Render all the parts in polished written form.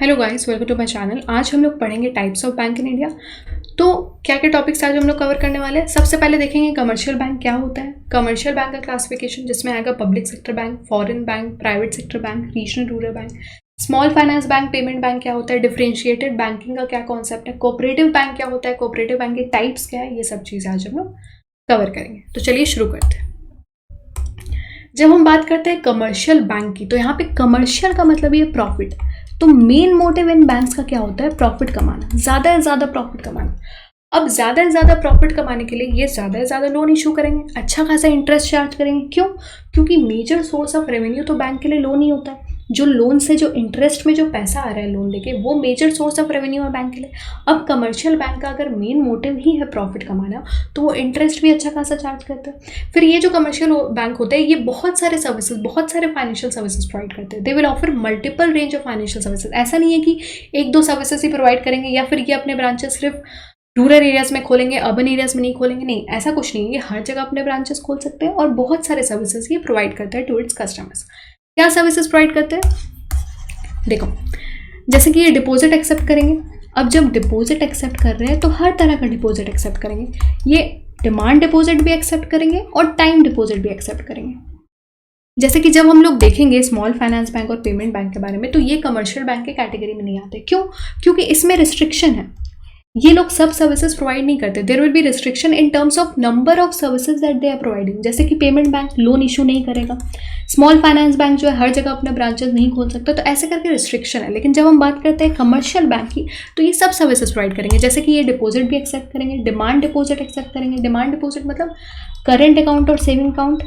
Hello guys, welcome to my channel. आज हम लोग पढ़ेंगे types of bank in India. तो क्या क्या टॉपिक्स आज हम लोग कवर करने वाले हैं। सबसे पहले देखेंगे कमर्शियल बैंक क्या होता है। कमर्शियल बैंक का क्लासिफिकेशन जिसमें आएगा public sector bank, foreign bank, private sector bank, regional rural bank, small finance bank, payment bank क्या होता है, डिफरेंशिएटेड बैंकिंग का क्या कॉन्सेप्ट है, कोऑपरेटिव बैंक क्या होता है, कोऑपरेटिव बैंक के टाइप्स क्या है, ये सब चीज़ें आज हम लोग कवर करेंगे। तो चलिए शुरू करते हैं। जब हम बात करते हैं कमर्शियल बैंक की, तो यहाँ पे कमर्शियल का मतलब ये प्रॉफिट। तो मेन मोटिव इन बैंक्स का क्या होता है? प्रॉफिट कमाना, ज़्यादा से ज़्यादा प्रॉफिट कमाना। अब ज़्यादा से ज़्यादा प्रॉफिट कमाने के लिए ये ज़्यादा से ज़्यादा लोन इशू करेंगे, अच्छा खासा इंटरेस्ट चार्ज करेंगे। क्यों? क्योंकि मेजर सोर्स ऑफ रेवेन्यू तो बैंक के लिए लोन ही होता है। जो लोन से जो इंटरेस्ट में जो पैसा आ रहा है लोन लेके, वो मेजर सोर्स ऑफ रेवेन्यू है बैंक के लिए। अब कमर्शियल बैंक का अगर मेन मोटिव ही है प्रॉफिट कमाना, तो वो इंटरेस्ट भी अच्छा खासा चार्ज करते हैं। फिर ये जो कमर्शियल बैंक होते हैं, ये बहुत सारे सर्विसेज, बहुत सारे फाइनेंशियल सर्विसेज प्रोवाइड करते हैं। They will offer multiple range of financial services. ऐसा नहीं है कि एक दो सर्विसेज ही प्रोवाइड करेंगे या फिर ये अपने ब्रांचेस सिर्फ रूरल एरियाज में खोलेंगे, अर्बन एरियाज में नहीं खोलेंगे। नहीं, ऐसा कुछ नहीं है। ये हर जगह अपने ब्रांचेस खोल सकते हैं और बहुत सारे सर्विसेज ये प्रोवाइड करते हैं टू इट्स कस्टमर्स। क्या सर्विसेज प्रोवाइड करते हैं? देखो, जैसे कि ये डिपॉजिट एक्सेप्ट करेंगे। अब जब डिपॉजिट एक्सेप्ट कर रहे हैं तो हर तरह का डिपॉजिट एक्सेप्ट करेंगे। ये डिमांड डिपॉजिट भी एक्सेप्ट करेंगे और टाइम डिपॉजिट भी एक्सेप्ट करेंगे। जैसे कि जब हम लोग देखेंगे स्मॉल फाइनेंस बैंक और पेमेंट बैंक के बारे में, तो ये कमर्शियल बैंक के कैटेगरी में नहीं आते। क्यों? क्योंकि इसमें रिस्ट्रिक्शन है। ये लोग सब सर्विसेज प्रोवाइड नहीं करते। There will be restriction in terms of number of services that they are providing. जैसे कि पेमेंट बैंक लोन इशू नहीं करेगा, स्मॉल फाइनेंस बैंक जो है हर जगह अपने ब्रांचेस नहीं खोल सकता, तो ऐसे करके रिस्ट्रिक्शन है। लेकिन जब हम बात करते हैं कमर्शियल बैंक की, तो ये सब सर्विसेज प्रोवाइड करेंगे। जैसे कि ये डिपॉजिट भी एक्सेप्ट करेंगे, डिमांड डिपॉजिट एक्सेप्ट करेंगे। डिमांड डिपॉजिट मतलब करेंट अकाउंट और सेविंग अकाउंट।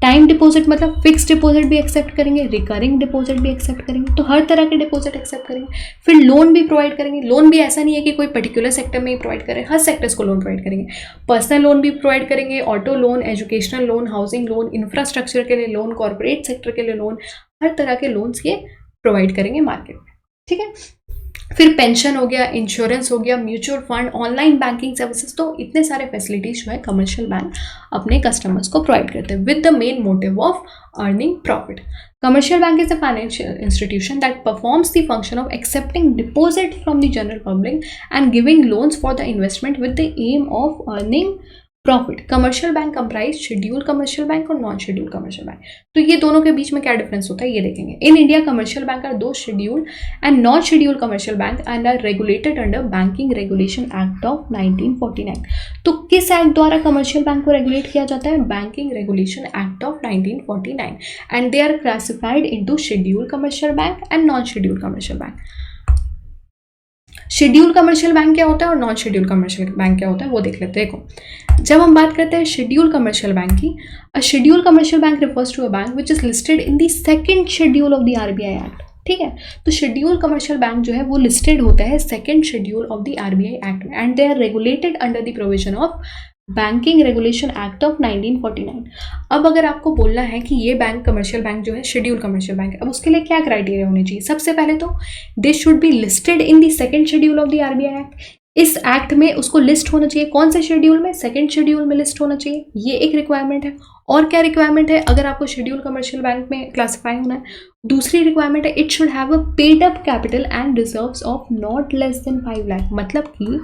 टाइम डिपॉजिट मतलब फिक्स डिपॉजिट भी एक्सेप्ट करेंगे, रिकरिंग डिपॉजिट भी एक्सेप्ट करेंगे। तो हर तरह के डिपॉजिट एक्सेप्ट करेंगे। फिर लोन भी प्रोवाइड करेंगे। लोन भी ऐसा नहीं है कि कोई पर्टिकुलर सेक्टर में ही प्रोवाइड करें, हर सेक्टर्स को लोन प्रोवाइड करेंगे। पर्सनल लोन भी प्रोवाइड करेंगे, auto loan, educational loan, housing loan, infrastructure के लिए लोन, कॉर्पोरेट सेक्टर के लिए लोन, हर तरह के लोन्स ये प्रोवाइड करेंगे मार्केट में। ठीक है। फिर पेंशन हो गया, इंश्योरेंस हो गया, mutual fund, online banking services. तो इतने सारे फैसिलिटीज जो है कमर्शियल बैंक अपने कस्टमर्स को प्रोवाइड करते हैं with the main motive of earning profit. Commercial bank is a financial institution that performs the function of accepting deposit from the general public and giving loans for the investment with the aim of earning profit. Commercial bank comprise schedule commercial bank और non schedule commercial bank. तो ये दोनों के बीच में क्या difference होता है ये देखेंगे। In India commercial bank are दो schedule and non schedule commercial bank and are regulated under banking regulation act of 1949। तो किस एक्ट द्वारा कमर्शियल बैंक को रेगुलेट किया जाता है? Banking regulation act of 1949 and they are classified into schedule commercial bank and non schedule commercial bank. Schedule commercial bank क्या होता है और नॉन शेड्यूल कमर्शियल बैंक क्या होता है वो देख लेते हैं। देखो, जब हम बात करते हैं शेड्यूल कमर्शियल बैंक की, a schedule commercial bank refers to a bank which is listed in the second schedule of the RBI act. ठीक है। तो शेड्यूल कमर्शियल बैंक जो है वो लिस्टेड होता है second schedule of the RBI act में and they are regulated under the provision of banking regulation act of 1949। अब अगर आपको बोलना है कि ये बैंक कमर्शियल बैंक जो है शेड्यूल कमर्शियल बैंक है, अब उसके लिए क्या क्राइटेरिया होने चाहिए? सबसे पहले तो they should be listed in the second schedule of the RBI act. इस एक्ट में उसको लिस्ट होना चाहिए। कौन से शेड्यूल में? सेकंड शेड्यूल में लिस्ट होना चाहिए। ये एक रिक्वायरमेंट है। और क्या रिक्वायरमेंट है अगर आपको शेड्यूल कमर्शियल बैंक में क्लासीफाई होना है? दूसरी रिक्वायरमेंट है it should have a paid up capital and reserves of not less than 5 lakh. मतलब कि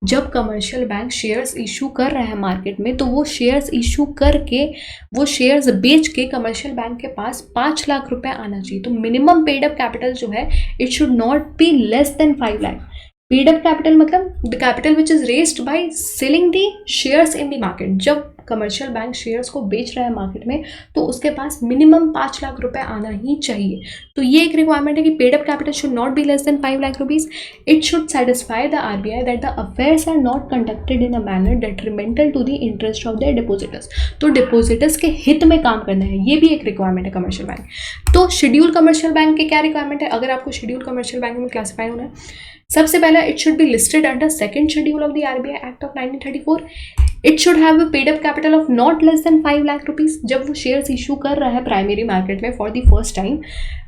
जब कमर्शियल बैंक शेयर्स इशू कर रहा है मार्केट में, तो वो शेयर्स इशू करके, वो शेयर्स बेच के कमर्शियल बैंक के पास 5 लाख रुपए आना चाहिए। तो मिनिमम पेड अप कैपिटल जो है it should not be less than 5 lakh. Paid up capital मतलब the capital which is raised by selling the shares in the market. जब कमर्शियल बैंक शेयर्स को बेच रहा है मार्केट में, तो उसके पास मिनिमम 5 लाख रुपए आना ही चाहिए। तो ये एक रिक्वायरमेंट है कि paid up capital should not be less than 5 lakh rupees. It should satisfy the RBI that the affairs are not conducted in a manner detrimental to the interest of their depositors. तो depositors के हित में काम करना है, ये भी एक रिक्वायरमेंट है कमर्शियल बैंक। तो शेड्यूल कमर्शियल बैंक के क्या रिक्वायरमेंट है अगर आपको शेड्यूल कमर्शियल बैंक में क्लासीफाई होना है? सबसे पहला, it should be listed under second schedule of the RBI act of 1934। It should have a paid up capital of not less than 5 lakh rupees. जब वो शेयर्स इशू कर रहा है प्राइमरी मार्केट में फॉर द फर्स्ट टाइम,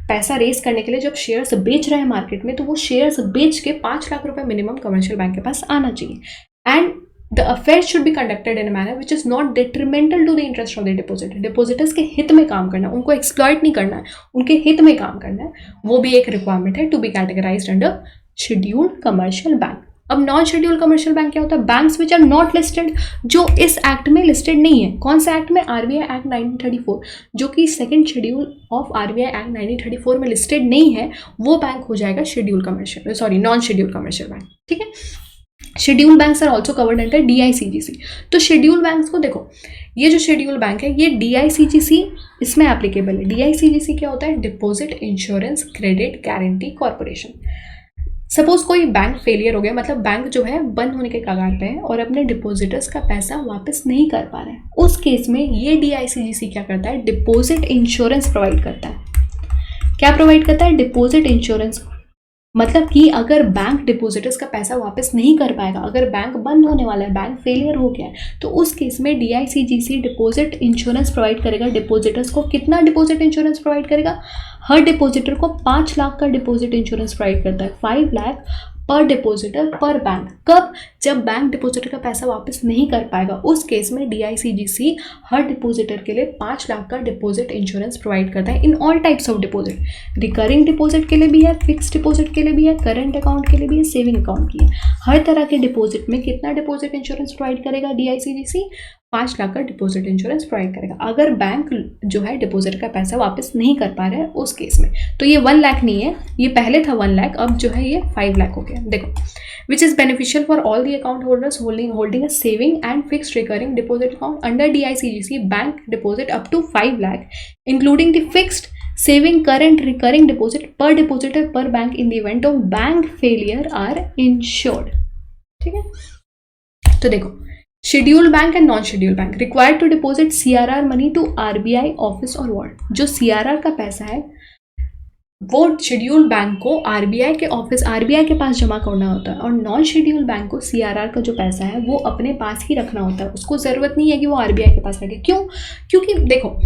पैसा race करने के लिए जब शेयर्स बेच रहा है मार्केट में, तो वो शेयर्स बेच के 5 लाख रुपए मिनिमम कमर्शियल बैंक के पास आना चाहिए। And the affair should be conducted in a manner which is not detrimental to the interest of the depositor. Depositors के हित में काम करना है, उनको एक्सप्लॉइट नहीं करना है, उनके हित में काम करना है, वो भी एक रिक्वायरमेंट है to be categorized under scheduled commercial bank. अब नॉन शेड्यूल्ड कमर्शियल बैंक क्या होता है? Banks which are not listed, जो इस एक्ट में लिस्टेड नहीं है। कौन सा एक्ट में? आरबीआई एक्ट 1934, जो कि second schedule of RBI act 1934 में लिस्टेड नहीं है, वो बैंक हो जाएगा schedule commercial, sorry non schedule commercial bank. ठीक है, schedule banks are also covered under DICGC। तो शेड्यूल बैंक्स को देखो, ये जो शेड्यूल बैंक है ये DICGC इसमें एप्लीकेबल है। DICGC क्या होता है? Deposit insurance credit guarantee corporation. Suppose कोई बैंक फेलियर हो गया, मतलब बैंक जो है बंद होने के कगार पे है और अपने डिपॉजिटर्स का पैसा वापस नहीं कर पा रहे हैं, उस केस में ये DICGC क्या करता है? डिपॉजिट इंश्योरेंस प्रोवाइड करता है। क्या प्रोवाइड करता है? Deposit insurance. मतलब कि अगर बैंक डिपॉजिटर्स का पैसा वापस नहीं कर पाएगा, अगर बैंक बंद होने वाला है, बैंक फेलियर हो गया है, तो उस केस में DICGC डिपॉजिट इंश्योरेंस प्रोवाइड करेगा डिपॉजिटर्स को। कितना डिपॉजिट इंश्योरेंस प्रोवाइड करेगा? हर डिपॉजिटर को 5 लाख का डिपॉजिट इंश्योरेंस प्रोवाइड करता है, 5 लाख पर डिपॉजिटर पर बैंक। कब? जब बैंक डिपॉजिटर का पैसा वापस नहीं कर पाएगा, उस केस में DICGC हर डिपॉजिटर के लिए 5 लाख का डिपॉजिट इंश्योरेंस प्रोवाइड करता है in all types of deposit. Recurring deposit के लिए भी है, फिक्स्ड डिपॉजिट के लिए भी है, करंट अकाउंट के लिए भी है, सेविंग अकाउंट की है। हर तरह के डिपॉजिट में कितना डिपॉजिट इंश्योरेंस प्रोवाइड करेगा DICGC? 5 लाख का डिपॉजिट इंश्योरेंस प्रोवाइड करेगा अगर बैंक जो है डिपॉजिट का पैसा वापस नहीं कर पा रहा है उस केस में। तो ये 1 लाख नहीं है, ये पहले था 1 लाख, अब जो है ये 5 लाख हो गया। देखो, which is beneficial for all the account holders holding a saving and fixed recurring deposit account under DICGC। Bank deposit up to 5 lakh including the fixed saving current recurring deposit per depositor per bank in the event of bank failure are insured. ठीक है, तो देखो, scheduled bank and non scheduled bank required to deposit CRR money to RBI office और वार्ड। जो CRR का पैसा है वो शेड्यूल्ड बैंक को RBI के ऑफिस, RBI के पास जमा करना होता है, और नॉन शेड्यूल्ड बैंक को CRR का जो पैसा है वो अपने पास ही रखना होता है। उसको ज़रूरत नहीं है कि वो RBI के पास रखे। क्यों? क्योंकि देखो,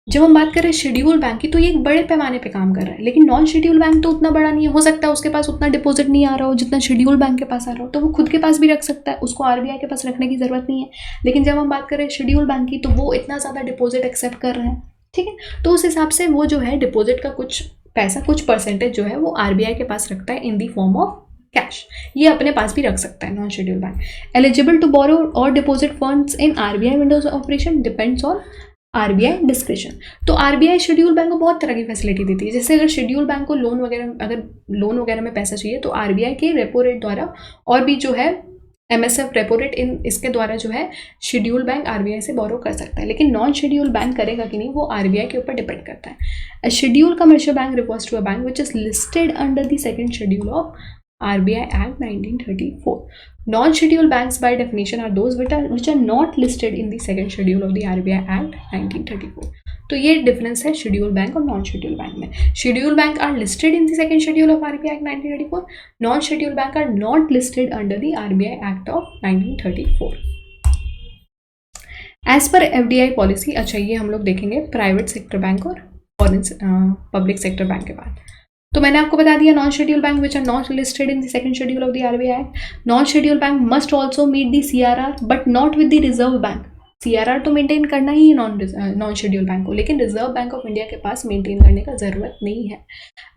जब हम बात करें शेड्यूल बैंक की तो ये एक बड़े पैमाने पे काम कर रहा है, लेकिन नॉन शेड्यूल बैंक तो उतना बड़ा नहीं है। हो सकता है उसके पास उतना डिपॉजिट नहीं आ रहा हो जितना शेड्यूल बैंक के पास आ रहा हो, तो वो खुद के पास भी रख सकता है, उसको RBI के पास रखने की ज़रूरत नहीं है। लेकिन जब हम बात करें शेड्यूल बैंक की तो वो इतना ज़्यादा डिपॉजिट एक्सेप्ट कर रहे हैं, ठीक है, तो उस हिसाब से वो जो है डिपॉजिट का कुछ पैसा, कुछ परसेंटेज जो है वो RBI के पास रखता है in the form of cash. ये अपने पास भी रख सकता है non schedule bank. Eligible to borrow और deposit funds in RBI windows operation depends on RBI description. तो RBI शेड्यूल बैंक को बहुत तरह की फैसिलिटी देती है। जैसे अगर शेड्यूल बैंक को लोन वगैरह में पैसा चाहिए तो RBI के रेपो रेट द्वारा, और भी जो है MSF रेपो रेट, इन इसके द्वारा जो है शेड्यूल बैंक RBI से बोरो कर सकता है। लेकिन नॉन शेड्यूल बैंक करेगा कि नहीं वो RBI के ऊपर डिपेंड करता है। A schedule commercial bank refers to a bank which is listed under the second schedule of RBI Act 1934. Non-scheduled banks by definition are those which are not listed in the second schedule of the RBI Act 1934. तो ये difference है schedule bank और non schedule bank में। Schedule bank are listed in the second schedule of RBI Act 1934. Non schedule bank are not listed under the RBI Act of 1934. As per FDI policy, अच्छा ये हम लोग देखेंगे private sector bank और public sector bank के बाद। तो मैंने आपको बता दिया non schedule bank which are not listed in the second schedule of the RBI Act. Non schedule bank must also meet the CRR but not with the reserve bank. CRR तो maintain करना ही है non schedule bank को, लेकिन reserve bank of India के पास maintain करने का जरूरत नहीं है।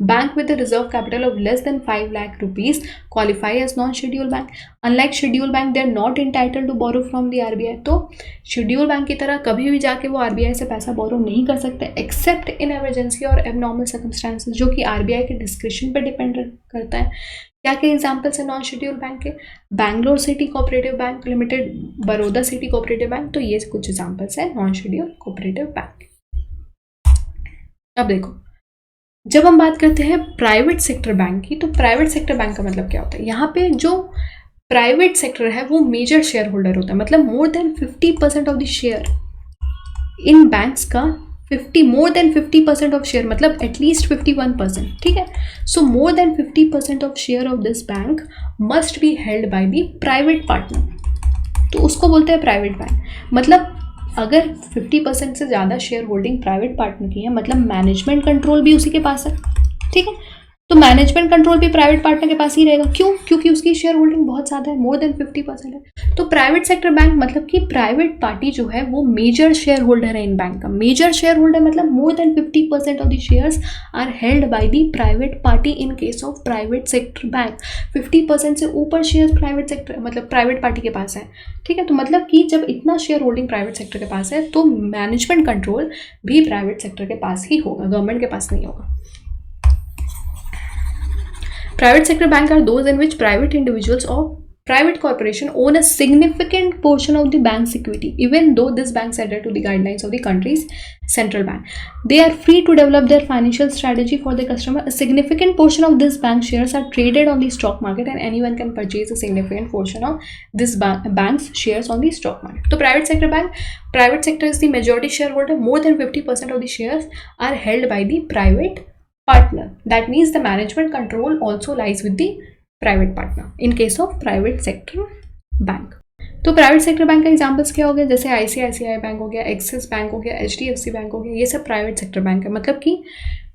Bank with reserve capital of less than 5 lakh rupees qualify as non schedule bank. Unlike schedule bank they are not entitled to borrow from the RBI। तो schedule bank की तरह कभी भी जाके वो RBI से पैसा बोरो नहीं कर सकते एक्सेप्ट इन एमरजेंसी और एबनॉर्मल सर्कमस्टांसेस, जो कि RBI के डिस्क्रिप्शन पर डिपेंड करता है। क्या क्या एग्जाम्पल्स है नॉन शेड्यूल बैंक के? Bangalore city cooperative bank limited, Baroda city cooperative bank. तो ये कुछ एग्जाम्पल्स है नॉन शेड्यूल कोऑपरेटिव बैंक। अब देखो, जब हम बात करते हैं प्राइवेट सेक्टर बैंक की, तो प्राइवेट सेक्टर बैंक का मतलब क्या होता है? यहाँ पे जो प्राइवेट सेक्टर है वो मेजर शेयर होल्डर होता है, मतलब more than 50% of the share in banks का मोर देन 50% ऑफ शेयर, मतलब एटलीस्ट 51%, ठीक है। So more than 50% of share of this bank must be held by the private partner, तो उसको बोलते हैं प्राइवेट बैंक। मतलब अगर 50% से ज़्यादा शेयर होल्डिंग प्राइवेट पार्टनर की है, मतलब मैनेजमेंट कंट्रोल भी उसी के पास है, ठीक है। तो मैनेजमेंट कंट्रोल भी प्राइवेट पार्टनर के पास ही रहेगा। क्यों? क्योंकि उसकी शेयर होल्डिंग बहुत ज़्यादा है, मोर देन 50% है। तो प्राइवेट सेक्टर बैंक मतलब कि प्राइवेट पार्टी जो है वो मेजर शेयर होल्डर है इन बैंक का। मेजर शेयर होल्डर मतलब more than 50% of the shares are held by the private party in case of private sector bank. 50% से ऊपर शेयर प्राइवेट सेक्टर मतलब प्राइवेट पार्टी के पास है, ठीक है। तो मतलब कि जब इतना शेयर होल्डिंग प्राइवेट सेक्टर के पास है तो मैनेजमेंट कंट्रोल भी प्राइवेट सेक्टर के पास ही होगा, गवर्नमेंट के पास नहीं होगा। Private sector banks are those in which private individuals or private corporation own a significant portion of the bank's equity, even though this banks adhere to the guidelines of the country's central bank. They are free to develop their financial strategy for their customer. A significant portion of this bank shares are traded on the stock market, and anyone can purchase a significant portion of this bank's shares on the stock market. So private sector is the majority shareholder. More than 50% of the shares are held by the private partner. That means the management control also lies with the private partner in case of private sector bank. तो private sector bank का examples क्या हो गया, जैसे ICICI bank हो गया, axis bank हो गया, HDFC बैंक हो गया, ये सब प्राइवेट सेक्टर बैंक है। मतलब कि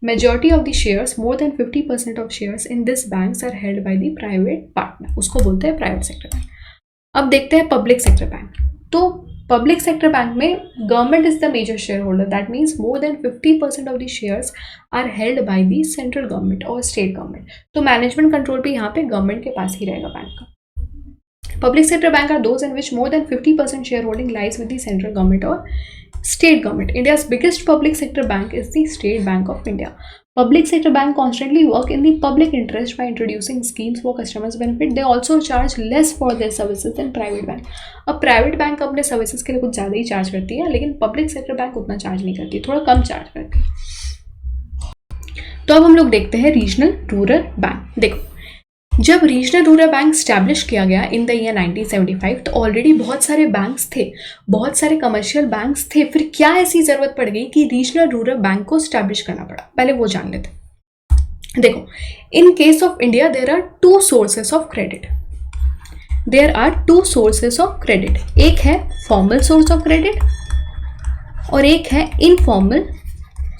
majority of the shares, more than 50% of shares in this banks are held by the private partner, उसको बोलते हैं प्राइवेट सेक्टर बैंक। अब देखते हैं पब्लिक सेक्टर बैंक। तो पब्लिक सेक्टर बैंक में government is the major share holder. That means more than 50% of the shares are held by the central government और state government. तो मैनेजमेंट कंट्रोल भी यहाँ पे गवर्नमेंट के पास ही रहेगा बैंक का। Public sector bank are those in which more than 50% shareholding lies with the central government or state government. India's biggest public sector bank is the State Bank of India. Public sector bank constantly work in the public interest by introducing schemes for customers' benefit. They also charge less for their services than private bank. अब private bank अपने services के लिए कुछ ज़्यादा ही charge करती है, लेकिन public sector bank उतना चार्ज नहीं करती, थोड़ा कम चार्ज करती है। तो अब हम लोग देखते हैं रीजनल रूरल बैंक। देखो, जब रीजनल रूरल बैंक स्टैब्लिश किया गया इन द ईयर 1975 तो ऑलरेडी बहुत सारे बैंक्स थे, बहुत सारे कमर्शियल बैंक्स थे। फिर क्या ऐसी ज़रूरत पड़ गई कि रीजनल रूरल बैंक को स्टैब्लिश करना पड़ा, पहले वो जान लेते। देखो, in case of India there are two sources of credit. There are two sources of credit, एक है फॉर्मल सोर्स ऑफ क्रेडिट और एक है इनफॉर्मल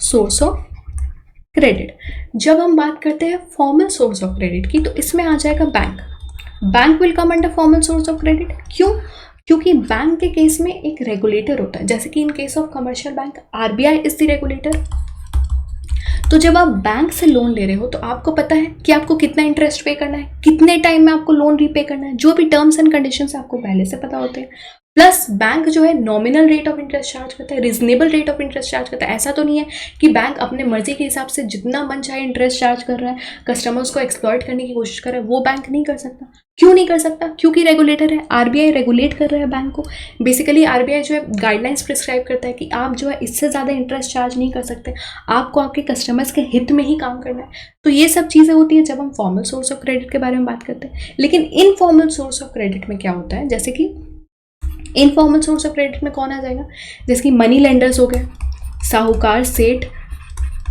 सोर्स ऑफ क्रेडिट। जब हम बात करते हैं फॉर्मल सोर्स ऑफ क्रेडिट की तो इसमें आ जाएगा bank. Bank will come under formal source of credit. क्यों? क्योंकि बैंक के केस में एक रेगुलेटर होता है, जैसे कि इन case of commercial bank RBI is the regulator. तो जब आप बैंक से लोन ले रहे हो तो आपको पता है कि आपको कितना इंटरेस्ट पे करना है, कितने टाइम में आपको लोन रीपे करना है, जो भी टर्म्स एंड कंडीशंस आपको पहले से पता होते हैं। प्लस बैंक जो है nominal rate of interest charge करता है, reasonable rate of interest charge करता है। ऐसा तो नहीं है कि बैंक अपने मर्जी के हिसाब से जितना मन चाहे इंटरेस्ट चार्ज कर रहा है, कस्टमर्स को एक्सप्लॉइट करने की कोशिश कर रहा है, वो बैंक नहीं कर सकता। क्यों नहीं कर सकता? क्योंकि रेगुलेटर है, RBI रेगुलेट कर रहा है बैंक को। बेसिकली RBI जो है गाइडलाइंस प्रिस्क्राइब करता है कि आप जो है इससे ज़्यादा इंटरेस्ट चार्ज नहीं कर सकते, आपको आपके कस्टमर्स के हित में ही काम करना है। तो ये सब चीज़ें होती हैं जब हम फॉर्मल सोर्स ऑफ क्रेडिट के बारे में बात करते हैं। लेकिन इनफॉर्मल सोर्स ऑफ क्रेडिट में क्या होता है, जैसे कि इनफॉर्मल सोर्स ऑफ क्रेडिट में कौन आ जाएगा, जैसे कि मनी लेंडर्स हो गए, साहूकार, सेठ,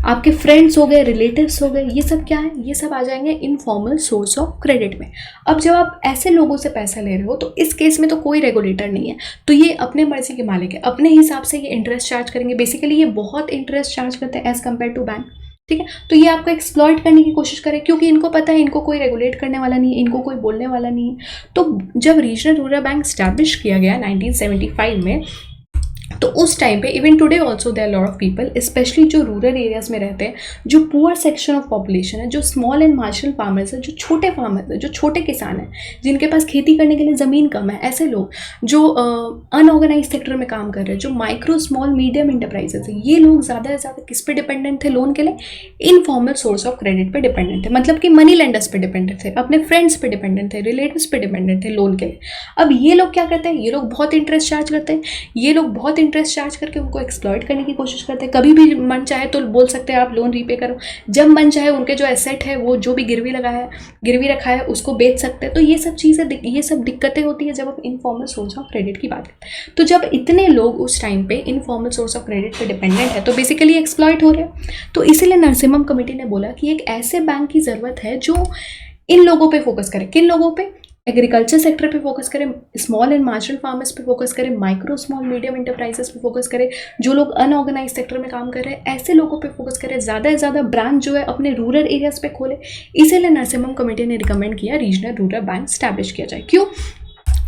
आपके फ्रेंड्स हो गए, रिलेटिव्स हो गए, ये सब क्या है, ये सब आ जाएंगे इनफॉर्मल सोर्स ऑफ क्रेडिट में। अब जब आप ऐसे लोगों से पैसा ले रहे हो तो इस केस में तो कोई रेगुलेटर नहीं है, तो ये अपने मर्जी के मालिक है, अपने हिसाब से ये इंटरेस्ट चार्ज करेंगे। बेसिकली ये बहुत इंटरेस्ट चार्ज करते हैं एज कम्पेयर टू बैंक, ठीक है। तो ये आपको एक्सप्लॉइट करने की कोशिश करें क्योंकि इनको पता है इनको कोई रेगुलेट करने वाला नहीं है, इनको कोई बोलने वाला नहीं है। तो जब रीजनल रूरल बैंक स्टैब्लिश किया गया 1975 में, तो उस टाइम पे even today also there lot of people, specially जो रूरल एरियाज में रहते हैं, जो पुअर सेक्शन ऑफ पॉपुलेशन है, जो स्मॉल एंड मार्जिनल फार्मर्स है, जो छोटे फार्मर्स है, जो छोटे किसान हैं, जिनके पास खेती करने के लिए ज़मीन कम है, ऐसे लोग जो अनऑर्गेनाइज सेक्टर में काम कर रहे हैं, जो माइक्रो स्मॉल मीडियम इंटरप्राइजेस है, ये लोग ज़्यादा से ज़्यादा किस पे डिपेंडेंट थे लोन के लिए, इनफॉर्मल सोर्स ऑफ क्रेडिट पे डिपेंडेंट थे। मतलब कि मनी लेंडर्स पे डिपेंडेंट थे, अपने फ्रेंड्स पे डिपेंडेंट थे, रिलेटिव्स पे डिपेंडेंट थे लोन के लिए। अब ये लोग क्या करते हैं, ये लोग बहुत इंटरेस्ट चार्ज करते हैं, ये लोग बहुत इंटरेस्ट चार्ज करके उनको एक्सप्लॉइट करने की कोशिश करते हैं। कभी भी मन चाहे तो बोल सकते हैं आप लोन रीपे करो, जब मन चाहे उनके जो एसेट है, वो जो भी गिरवी रखा है उसको बेच सकते हैं। तो ये सब चीज़ें, ये सब दिक्कतें होती है जब आप इनफॉर्मल सोर्स ऑफ क्रेडिट की बात करते हैं। तो जब इतने लोग उस टाइम पे इनफॉर्मल सोर्स ऑफ क्रेडिट पे डिपेंडेंट है तो बेसिकली एक्सप्लॉइट हो रहे हैं। तो इसीलिए नरसिम्हम कमेटी ने बोला कि एक ऐसे बैंक की ज़रूरत है जो इन लोगों पे फोकस करे। किन लोगों पे? एग्रीकल्चर सेक्टर पे फोकस करें, स्मॉल एंड मार्जिनल फार्मर्स पे फोकस करें, माइक्रो स्मॉल मीडियम इंटरप्राइजेस पे फोकस करें, जो लोग अनऑर्गेनाइज सेक्टर में काम कर रहे हैं ऐसे लोगों पे फोकस करें, ज़्यादा से ज़्यादा ब्रांच जो है अपने रूरल एरियाज पे खोले। इसीलिए नरसिम्हम कमेटी ने रिकमेंड किया रीजनल रूरल बैंक स्टैब्लिश किया जाए। क्यों?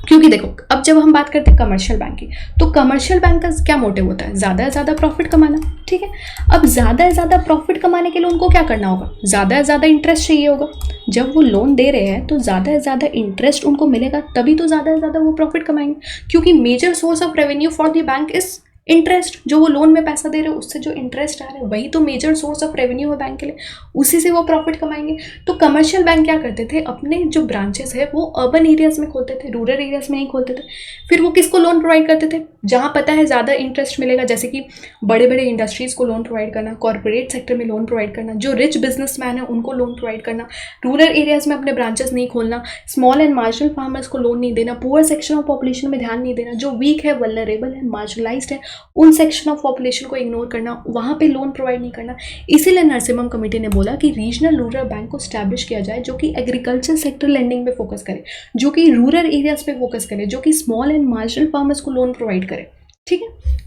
क्योंकि देखो, अब जब हम बात करते हैं कमर्शियल बैंक की, तो कमर्शियल बैंक का क्या मोटिव होता है? ज़्यादा से ज़्यादा प्रॉफिट कमाना, ठीक है। अब ज़्यादा से ज़्यादा प्रॉफिट कमाने के लिए उनको क्या करना होगा? ज़्यादा से ज़्यादा इंटरेस्ट चाहिए होगा। जब वो लोन दे रहे हैं तो ज़्यादा से ज़्यादा इंटरेस्ट उनको मिलेगा, तभी तो ज़्यादा से ज़्यादा वो प्रॉफिट कमाएंगे, क्योंकि major source of revenue for the bank is interest. जो वो लोन में पैसा दे रहे हैं उससे जो इंटरेस्ट आ रहा है वही तो मेजर सोर्स ऑफ रेवेन्यू है बैंक के लिए, उसी से वो प्रॉफिट कमाएंगे। तो कमर्शियल बैंक क्या करते थे? अपने जो ब्रांचेस है वो अर्बन एरियाज में खोलते थे, रूरल एरियाज में नहीं खोलते थे। फिर वो किसको लोन प्रोवाइड करते थे? जहाँ पता है ज़्यादा इंटरेस्ट मिलेगा, जैसे कि बड़े बड़े इंडस्ट्रीज को लोन प्रोवाइड करना, कॉर्पोरेट सेक्टर में लोन प्रोवाइड करना, जो रिच बिजनेसमैन है उनको लोन प्रोवाइड करना, रूरल एरियाज में अपने ब्रांचेस नहीं खोलना, स्मॉल एंड मार्जिनल फार्मर्स को लोन नहीं देना, पुअर सेक्शन ऑफ पॉपुलेशन में ध्यान नहीं देना, जो वीक है, वल्नरेबल है, मार्जिनलाइज्ड है, उन सेक्शन ऑफ पॉपुलेशन को इग्नोर करना, वहाँ पे लोन प्रोवाइड नहीं करना। इसीलिए नरसिम्हम कमेटी ने बोला कि रीजनल रूरल बैंक को स्टैब्लिश किया जाए, जो कि एग्रीकल्चर सेक्टर लेंडिंग पे फोकस करे, जो कि रूरल एरियाज पे फोकस करे, जो कि स्मॉल एंड मार्जिनल फार्मर्स को लोन प्रोवाइड करे, ठीक है।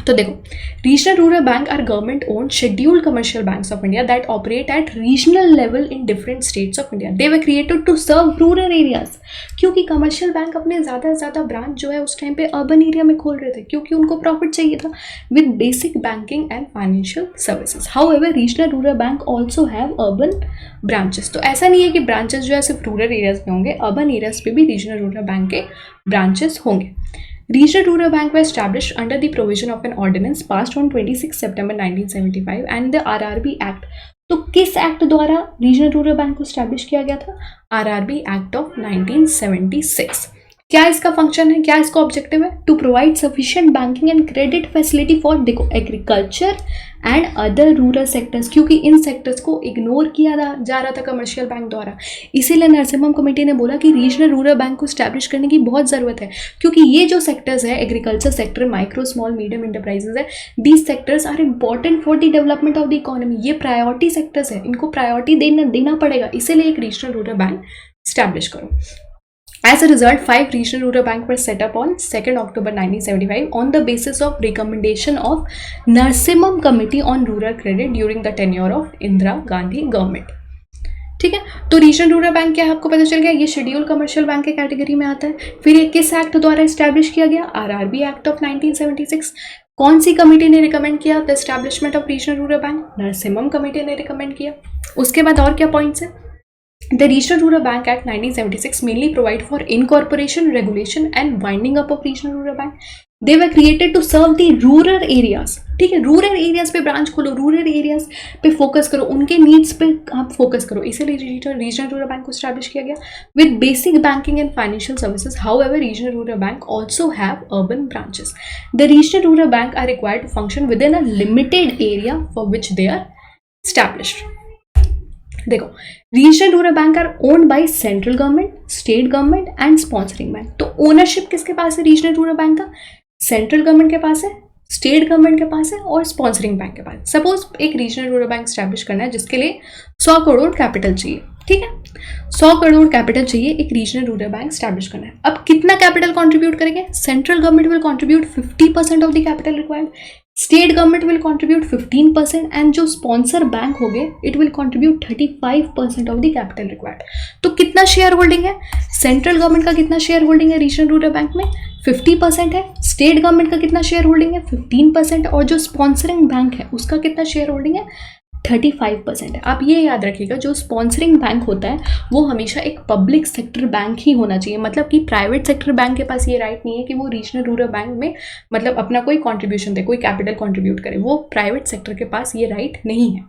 तो देखो, regional rural bank are government owned scheduled commercial banks of India that operate at regional level in different states of India. They were created to serve rural areas, क्योंकि commercial bank अपने ज़्यादा से ज़्यादा ब्रांच जो है उस time पे urban area में खोल रहे थे, क्योंकि उनको प्रॉफिट चाहिए था with basic banking and financial services. However regional rural bank also have urban branches. तो ऐसा नहीं है कि ब्रांचेस जो है सिर्फ रूरल एरियाज में होंगे, अर्बन एरियाज पे भी रीजनल रूरल बैंक के ब्रांचेस होंगे। Regional Rural Bank was established under the provision of an ordinance passed on 26 September 1975 and the RRB Act। तो किस एक्ट द्वारा रीजनल रूरल बैंक को स्टैब्लिश किया गया था? RRB act of 1976। क्या इसका फंक्शन है, क्या इसका ऑब्जेक्टिव है? To provide sufficient banking and credit facility for, देखो, agriculture and other rural sectors, क्योंकि इन सेक्टर्स को इग्नोर किया जा रहा था कमर्शियल बैंक द्वारा। इसीलिए नरसिम्हम कमेटी ने बोला कि रीजनल रूरल बैंक को स्टैब्लिश करने की बहुत ज़रूरत है, क्योंकि ये जो सेक्टर्स है, agriculture sector, micro small medium enterprises है, these sectors are important for the development of the economy. ये प्रायोरिटी सेक्टर्स है, इनको प्रायोरिटी देना पड़ेगा, इसीलिए एक रीजनल रूरल बैंक स्टैब्लिश करो। As a result, 5 regional rural banks were set up on 2nd October 1975 on the basis of recommendation of Narsimham Committee on Rural Credit during the tenure of Indira Gandhi government। ठीक है, तो regional rural bank क्या है आपको पता चल गया, ये शेड्यूल कमर्शियल बैंक के कैटेगरी में आता है। फिर ये किस एक्ट द्वारा एस्टैब्लिश किया गया? RRB act of 1976। कौन सी कमेटी ने रिकमेंड किया the establishment of regional rural bank? Narasimham committee ने रिकमेंड किया। उसके बाद और क्या पॉइंट्स है? The Regional Rural Bank Act 1976 mainly provide for incorporation, regulation and winding up of regional rural bank. They were created to serve the rural areas। ठीक है, rural areas पे ब्रांच खोलो, रूरल एरियाज पे focus करो, उनके needs पे आप focus करो, इसीलिए रीजनल रूरल बैंक को स्टैब्लिश किया गया with basic banking and financial services. However regional rural bank also have urban branches. The regional rural bank are required to function with in a limited area for which they are established. देखो, regional rural bank are owned by central government, state government and sponsoring bank. तो ownership किसके पास है regional rural bank का? Central government के पास है, state government के पास है और स्पॉन्सरिंग बैंक के पास। सपोज एक रीजनल रूरल बैंक स्टैब्लिश करना है जिसके लिए 100 करोड़ कैपिटल चाहिए, ठीक है, 100 करोड़ कैपिटल चाहिए एक रीजनल रूरल बैंक स्टैब्लिश करना है। अब कितना कैपिटल कंट्रीब्यूट करेंगे? Central government will contribute 50% of the capital required, state government will contribute 15% and जो स्पॉन्सर बैंक हो गए it will contribute 35% of the capital required. तो कितना शेयर होल्डिंग है? सेंट्रल गवर्नमेंट का कितना शेयर होल्डिंग है रीजनल रूरल बैंक में? 50% है। स्टेट गवर्नमेंट का कितना शेयर होल्डिंग है? 15%। और जो स्पॉन्सरिंग बैंक है उसका कितना शेयर होल्डिंग है? 35% है। आप ये याद रखिएगा, जो स्पॉन्सरिंग बैंक होता है वो हमेशा एक पब्लिक सेक्टर बैंक ही होना चाहिए, मतलब कि प्राइवेट सेक्टर बैंक के पास ये राइट नहीं है कि वो रीजनल रूरल बैंक में मतलब अपना कोई कंट्रीब्यूशन दे, कोई कैपिटल कंट्रीब्यूट करे, वो प्राइवेट सेक्टर के पास ये राइट नहीं है।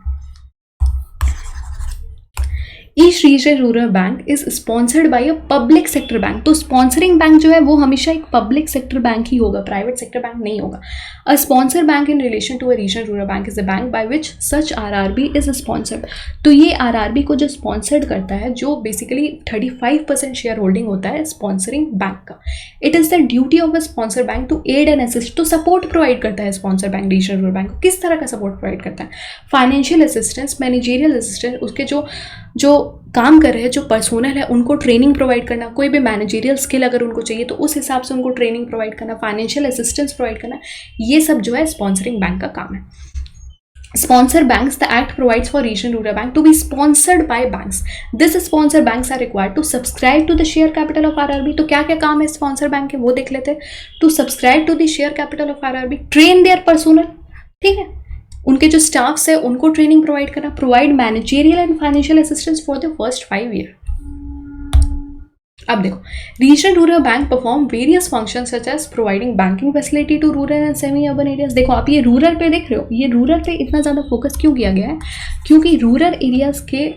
Each regional rural bank is sponsored by a public sector bank. तो स्पॉन्सरिंग बैंक जो है वो हमेशा एक पब्लिक सेक्टर बैंक ही होगा, प्राइवेट सेक्टर बैंक नहीं होगा। A sponsor bank in relation to a regional rural bank is a bank by which such RRB is sponsored. तो ये आरआरबी को जो स्पॉन्सर्ड करता है, जो बेसिकली 35% शेयर होल्डिंग होता है स्पॉन्सरिंग बैंक का। It is the duty of a sponsor bank to aid and assist. तो सपोर्ट प्रोवाइड करता है sponsor bank regional rural bank को। किस तरह का सपोर्ट प्रोवाइड करता है? फाइनेंशियल असिस्टेंस, मैनेजरियल असिस्टेंस, उसके जो काम कर रहे हैं, जो पर्सोनल है, उनको ट्रेनिंग प्रोवाइड करना, कोई भी मैनेजरियल स्किल अगर उनको चाहिए तो उस हिसाब से उनको ट्रेनिंग प्रोवाइड करना, फाइनेंशियल असिस्टेंस प्रोवाइड करना, ये सब जो है स्पॉन्सरिंग बैंक का काम है. Sponsor banks, the act provides for regional rural bank to be sponsored by banks. This sponsor banks are required to subscribe to the share capital of RRB. तो क्या क्या काम है स्पॉन्सर बैंक के वो देख लेते हैं. To subscribe to the share capital of RRB, train their personnel, ठीक है, उनके जो स्टाफ्स है उनको ट्रेनिंग प्रोवाइड करना, provide managerial and financial assistance for the first 5 year. अब देखो, regional rural bank perform various function such as providing banking facility to rural and semi urban areas. देखो आप ये रूरल पे देख रहे हो, ये रूरल पे इतना ज़्यादा फोकस क्यों किया गया है, क्योंकि रूरल एरियाज़ के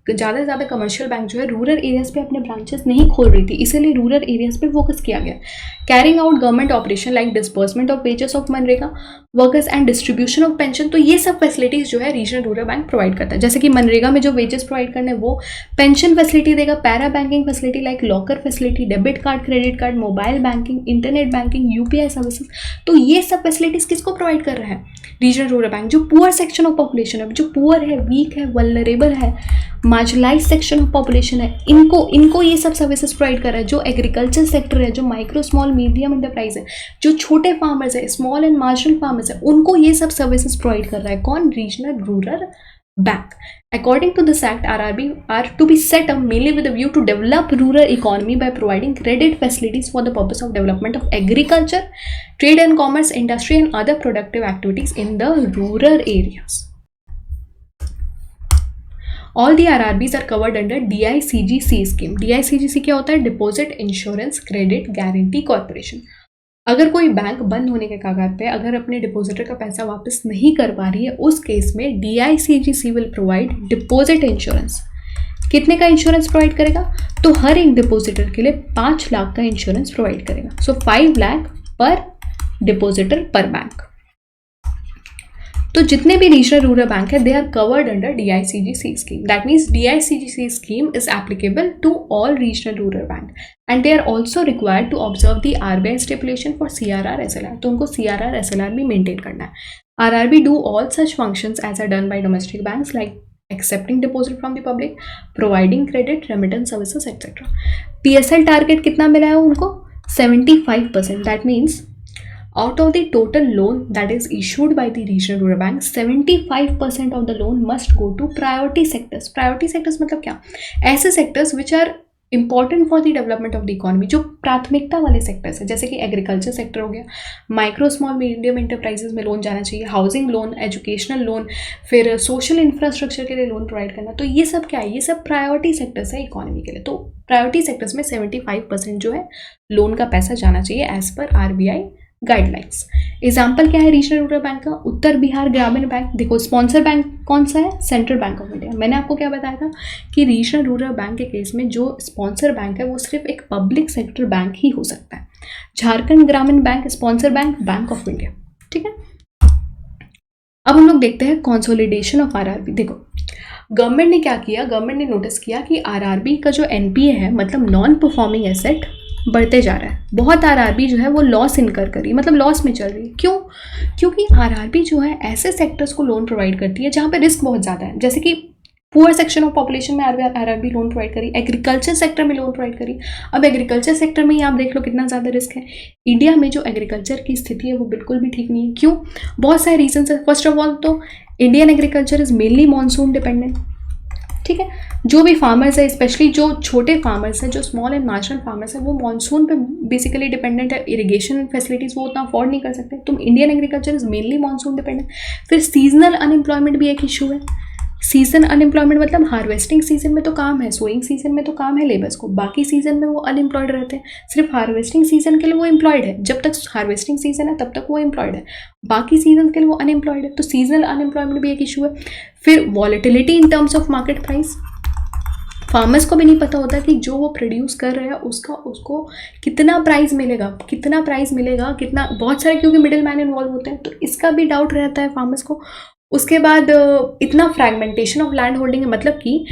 ज़्यादा से ज़्यादा कमर्शियल बैंक जो है रूरल एरियाज़ पे अपने ब्रांचेस नहीं खोल रही थी, इसीलिए रूरल एरियाज़ पे फोकस किया गया. Carrying out government operation like disbursement of wages of MNREGA workers and distribution of pension. तो ये सब फैसिलिटीज़ जो है रीजनल रूरल बैंक प्रोवाइड करता है. जैसे कि मनरेगा में जो वेजेस प्रोवाइड करने वो पेंशन फैसिलिटी देगा, para banking facility like locker facility, debit card, credit card, mobile banking, internet banking, UPI services. तो ये सब फैसिलिटीज़ किसको प्रोवाइड कर रहा है, रीजनल रूरल बैंक. जो पुअर सेक्शन ऑफ पॉपुलेशन है, जो पुअर है, वीक है, वल्नरेबल है, मार्जिनलाइज सेक्शन ऑफ पॉपुलेशन है, इनको ये सब सर्विसेज प्रोवाइड कर रहा है. जो एग्रीकल्चर सेक्टर है, जो माइक्रो स्मॉल मीडियम एंटरप्राइज है, जो छोटे फार्मर्स है, स्मॉल एंड मार्जिनल फार्मर्स है, उनको ये सब सर्विसेज प्रोवाइड कर रहा है कौन, regional rural bank. According to this act, RRB are to be set up mainly with a view to develop rural economy by providing credit facilities for the purpose of development of agriculture, trade and commerce, industry and other productive activities in the rural areas. All the RRBs are covered under DICGC scheme. DICGC क्या होता है, deposit insurance credit guarantee corporation. अगर कोई bank बंद होने के कगार पे अगर अपने डिपॉजिटर का पैसा वापस नहीं कर पा रही है, उस केस में DICGC will provide deposit insurance. कितने का इंश्योरेंस प्रोवाइड करेगा, तो हर एक डिपॉजिटर के लिए 5 लाख का इंश्योरेंस प्रोवाइड करेगा. सो 5 लाख पर डिपॉजिटर पर बैंक. तो जितने भी रीजनल रूरल बैंक है they are covered under DICGC scheme. That means DICGC scheme is applicable to all regional rural bank and they are also required to observe the RBI stipulation for CRR SLR. तो उनको CRR SLR भी maintain करना है. RRB do all such functions as are done by domestic banks like accepting deposit from the public, providing credit, remittance services, etc. PSL target कितना मिला है उनको, 75%. That means out of the total loan that is issued by the regional rural bank, 75% of the loan must go to priority sectors. Priority sectors मतलब क्या, ऐसे sectors which are important for the development of the economy, जो प्राथमिकता वाले sectors है, जैसे कि agriculture sector हो गया, माइक्रो स्मॉल मीडियम एंटरप्राइजेस में लोन जाना चाहिए, हाउसिंग लोन, एजुकेशनल लोन, फिर सोशल इंफ्रास्ट्रक्चर के लिए लोन प्रोवाइड करना. तो ये सब क्या है, ये सब प्रायोरिटी सेक्टर्स है इकोनॉमी के लिए. तो प्रायोरिटी सेक्टर्स में 75% जो है लोन का पैसा जाना चाहिए as per RBI guidelines. Example क्या है रीजनल रूरल बैंक का, उत्तर बिहार ग्रामीण बैंक. देखो स्पॉन्सर बैंक कौन सा है, सेंट्रल बैंक ऑफ इंडिया. मैंने आपको क्या बताया था कि रीजनल रूरल बैंक के केस में जो स्पॉन्सर बैंक है वो सिर्फ एक पब्लिक सेक्टर बैंक ही हो सकता है. झारखंड ग्रामीण bank sponsor bank, bank of India. ठीक है, अब हम लोग देखते हैं कंसोलिडेशन ऑफ RRB. देखो गवर्नमेंट ने क्या किया, गवर्नमेंट ने नोटिस किया कि RRB का जो NPA है, मतलब नॉन परफॉर्मिंग एसेट, बढ़ते जा रहा है. बहुत RRB जो है वो लॉस इनकर कर रही है, मतलब लॉस में चल रही है. क्यों, क्योंकि RRB जो है ऐसे सेक्टर्स को लोन प्रोवाइड करती है जहाँ पे रिस्क बहुत ज़्यादा है. जैसे कि पुअर सेक्शन ऑफ पॉपुलेशन में RRB लोन प्रोवाइड करी, एग्रीकल्चर सेक्टर में लोन प्रोवाइड करी. अब एग्रीकल्चर सेक्टर में ही आप देख लो कितना ज़्यादा रिस्क है. इंडिया में जो एग्रीकल्चर की स्थिति है वो बिल्कुल भी ठीक नहीं है. क्यों, बहुत सारे रीजन है. फर्स्ट ऑफ ऑल तो Indian agriculture is mainly monsoon dependent. ठीक है, जो भी फार्मर्स है, स्पेशली जो छोटे फार्मर्स हैं, जो स्मॉल एंड मार्जिनल फार्मर्स हैं, वो मानसून पे बेसिकली डिपेंडेंट है. इरिगेशन फैसिलिटीज़ वो उतना अफोर्ड नहीं कर सकते. तो Indian agriculture is mainly monsoon dependent. फिर सीजनल अनएम्प्लॉयमेंट भी एक इशू है. सीजन अनएम्प्लॉयमेंट मतलब हार्वेस्टिंग सीजन में तो काम है, सोइंग सीजन में तो काम है लेबर्स को, बाकी सीजन में वो अनएम्प्लॉयड रहते हैं. सिर्फ हार्वेस्टिंग सीजन के लिए वो एम्प्लॉयड है, जब तक हार्वेस्टिंग सीजन है तब तक वो एम्प्लॉयड है, बाकी सीजन के लिए वो अनएम्प्लॉयड है. तो सीजनल अनएम्प्लॉयमेंट भी एक इशू है. फिर volatility in terms of market price. Farmers को भी नहीं पता होता कि जो वो प्रोड्यूस कर रहे हैं उसको कितना प्राइस मिलेगा, कितना, बहुत सारे क्योंकि मिडिल मैन इन्वॉल्व होते हैं, तो इसका भी डाउट रहता है फार्मर्स को. उसके बाद इतना फ्रैगमेंटेशन ऑफ लैंड होल्डिंग है, मतलब कि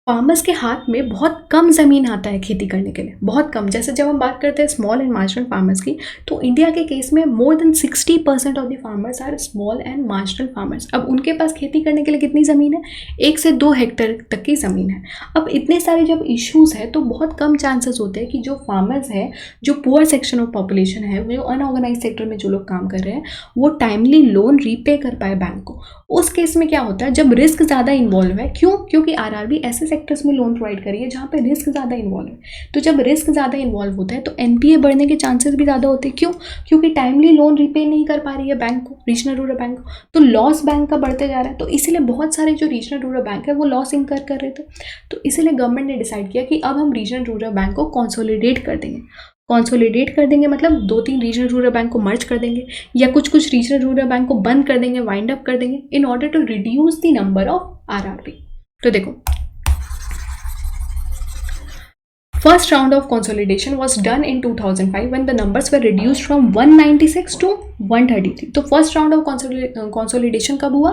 फार्मर्स के हाथ में बहुत कम ज़मीन आता है खेती करने के लिए, बहुत कम। जैसे जब हम बात करते हैं स्मॉल एंड मार्जिनल फार्मर्स की, तो इंडिया के केस में more than 60% of the farmers are small and marginal farmers. अब उनके पास खेती करने के लिए कितनी ज़मीन है? 1 से 2 हेक्टेयर तक की ज़मीन है। अब इतने सारे जब इश्यूज़ है तो बहुत कम चांसेस होते हैं कि जो फार्मर्स है, जो पुअर सेक्शन ऑफ पॉपुलेशन है, जो अनऑर्गेनाइज सेक्टर में जो लोग काम कर रहे हैं, वो टाइमली लोन रीपे कर पाए बैंक को। उस केस में क्या होता है, जब रिस्क ज़्यादा इन्वॉल्व है, क्यों? क्योंकि आरआरबी ऐसे सेक्टर्स में लोन प्रोवाइड करी है जहाँ पे रिस्क ज़्यादा इन्वॉल्व है। तो जब रिस्क ज़्यादा इन्वॉल्व होता है तो एनपीए बढ़ने के चांसेस भी ज़्यादा होते हैं। क्यों? क्योंकि टाइमली लोन रिपे नहीं कर पा रही है बैंक को, रीजनल रूरल बैंक को, तो लॉस बैंक का बढ़ते जा रहा है। तो इसीलिए बहुत सारे जो रीजनल रूरल बैंक है वो लॉस इंकर कर रहे थे। तो इसीलिए गवर्नमेंट ने डिसाइड किया कि अब हम रीजनल रूरल बैंक को कंसोलिडेट कर देंगे। कंसोलिडेट कर देंगे मतलब 2-3 रीजनल रूरल बैंक को मर्ज कर देंगे, या कुछ रीजनल रूरल बैंक को बंद कर देंगे, वाइंड अप कर देंगे, in order to reduce the number of RRB. तो देखो, first round of consolidation was done in 2005 when the numbers were reduced from 196 to 133। तो फर्स्ट राउंड ऑफ कंसोलिडेशन कब हुआ?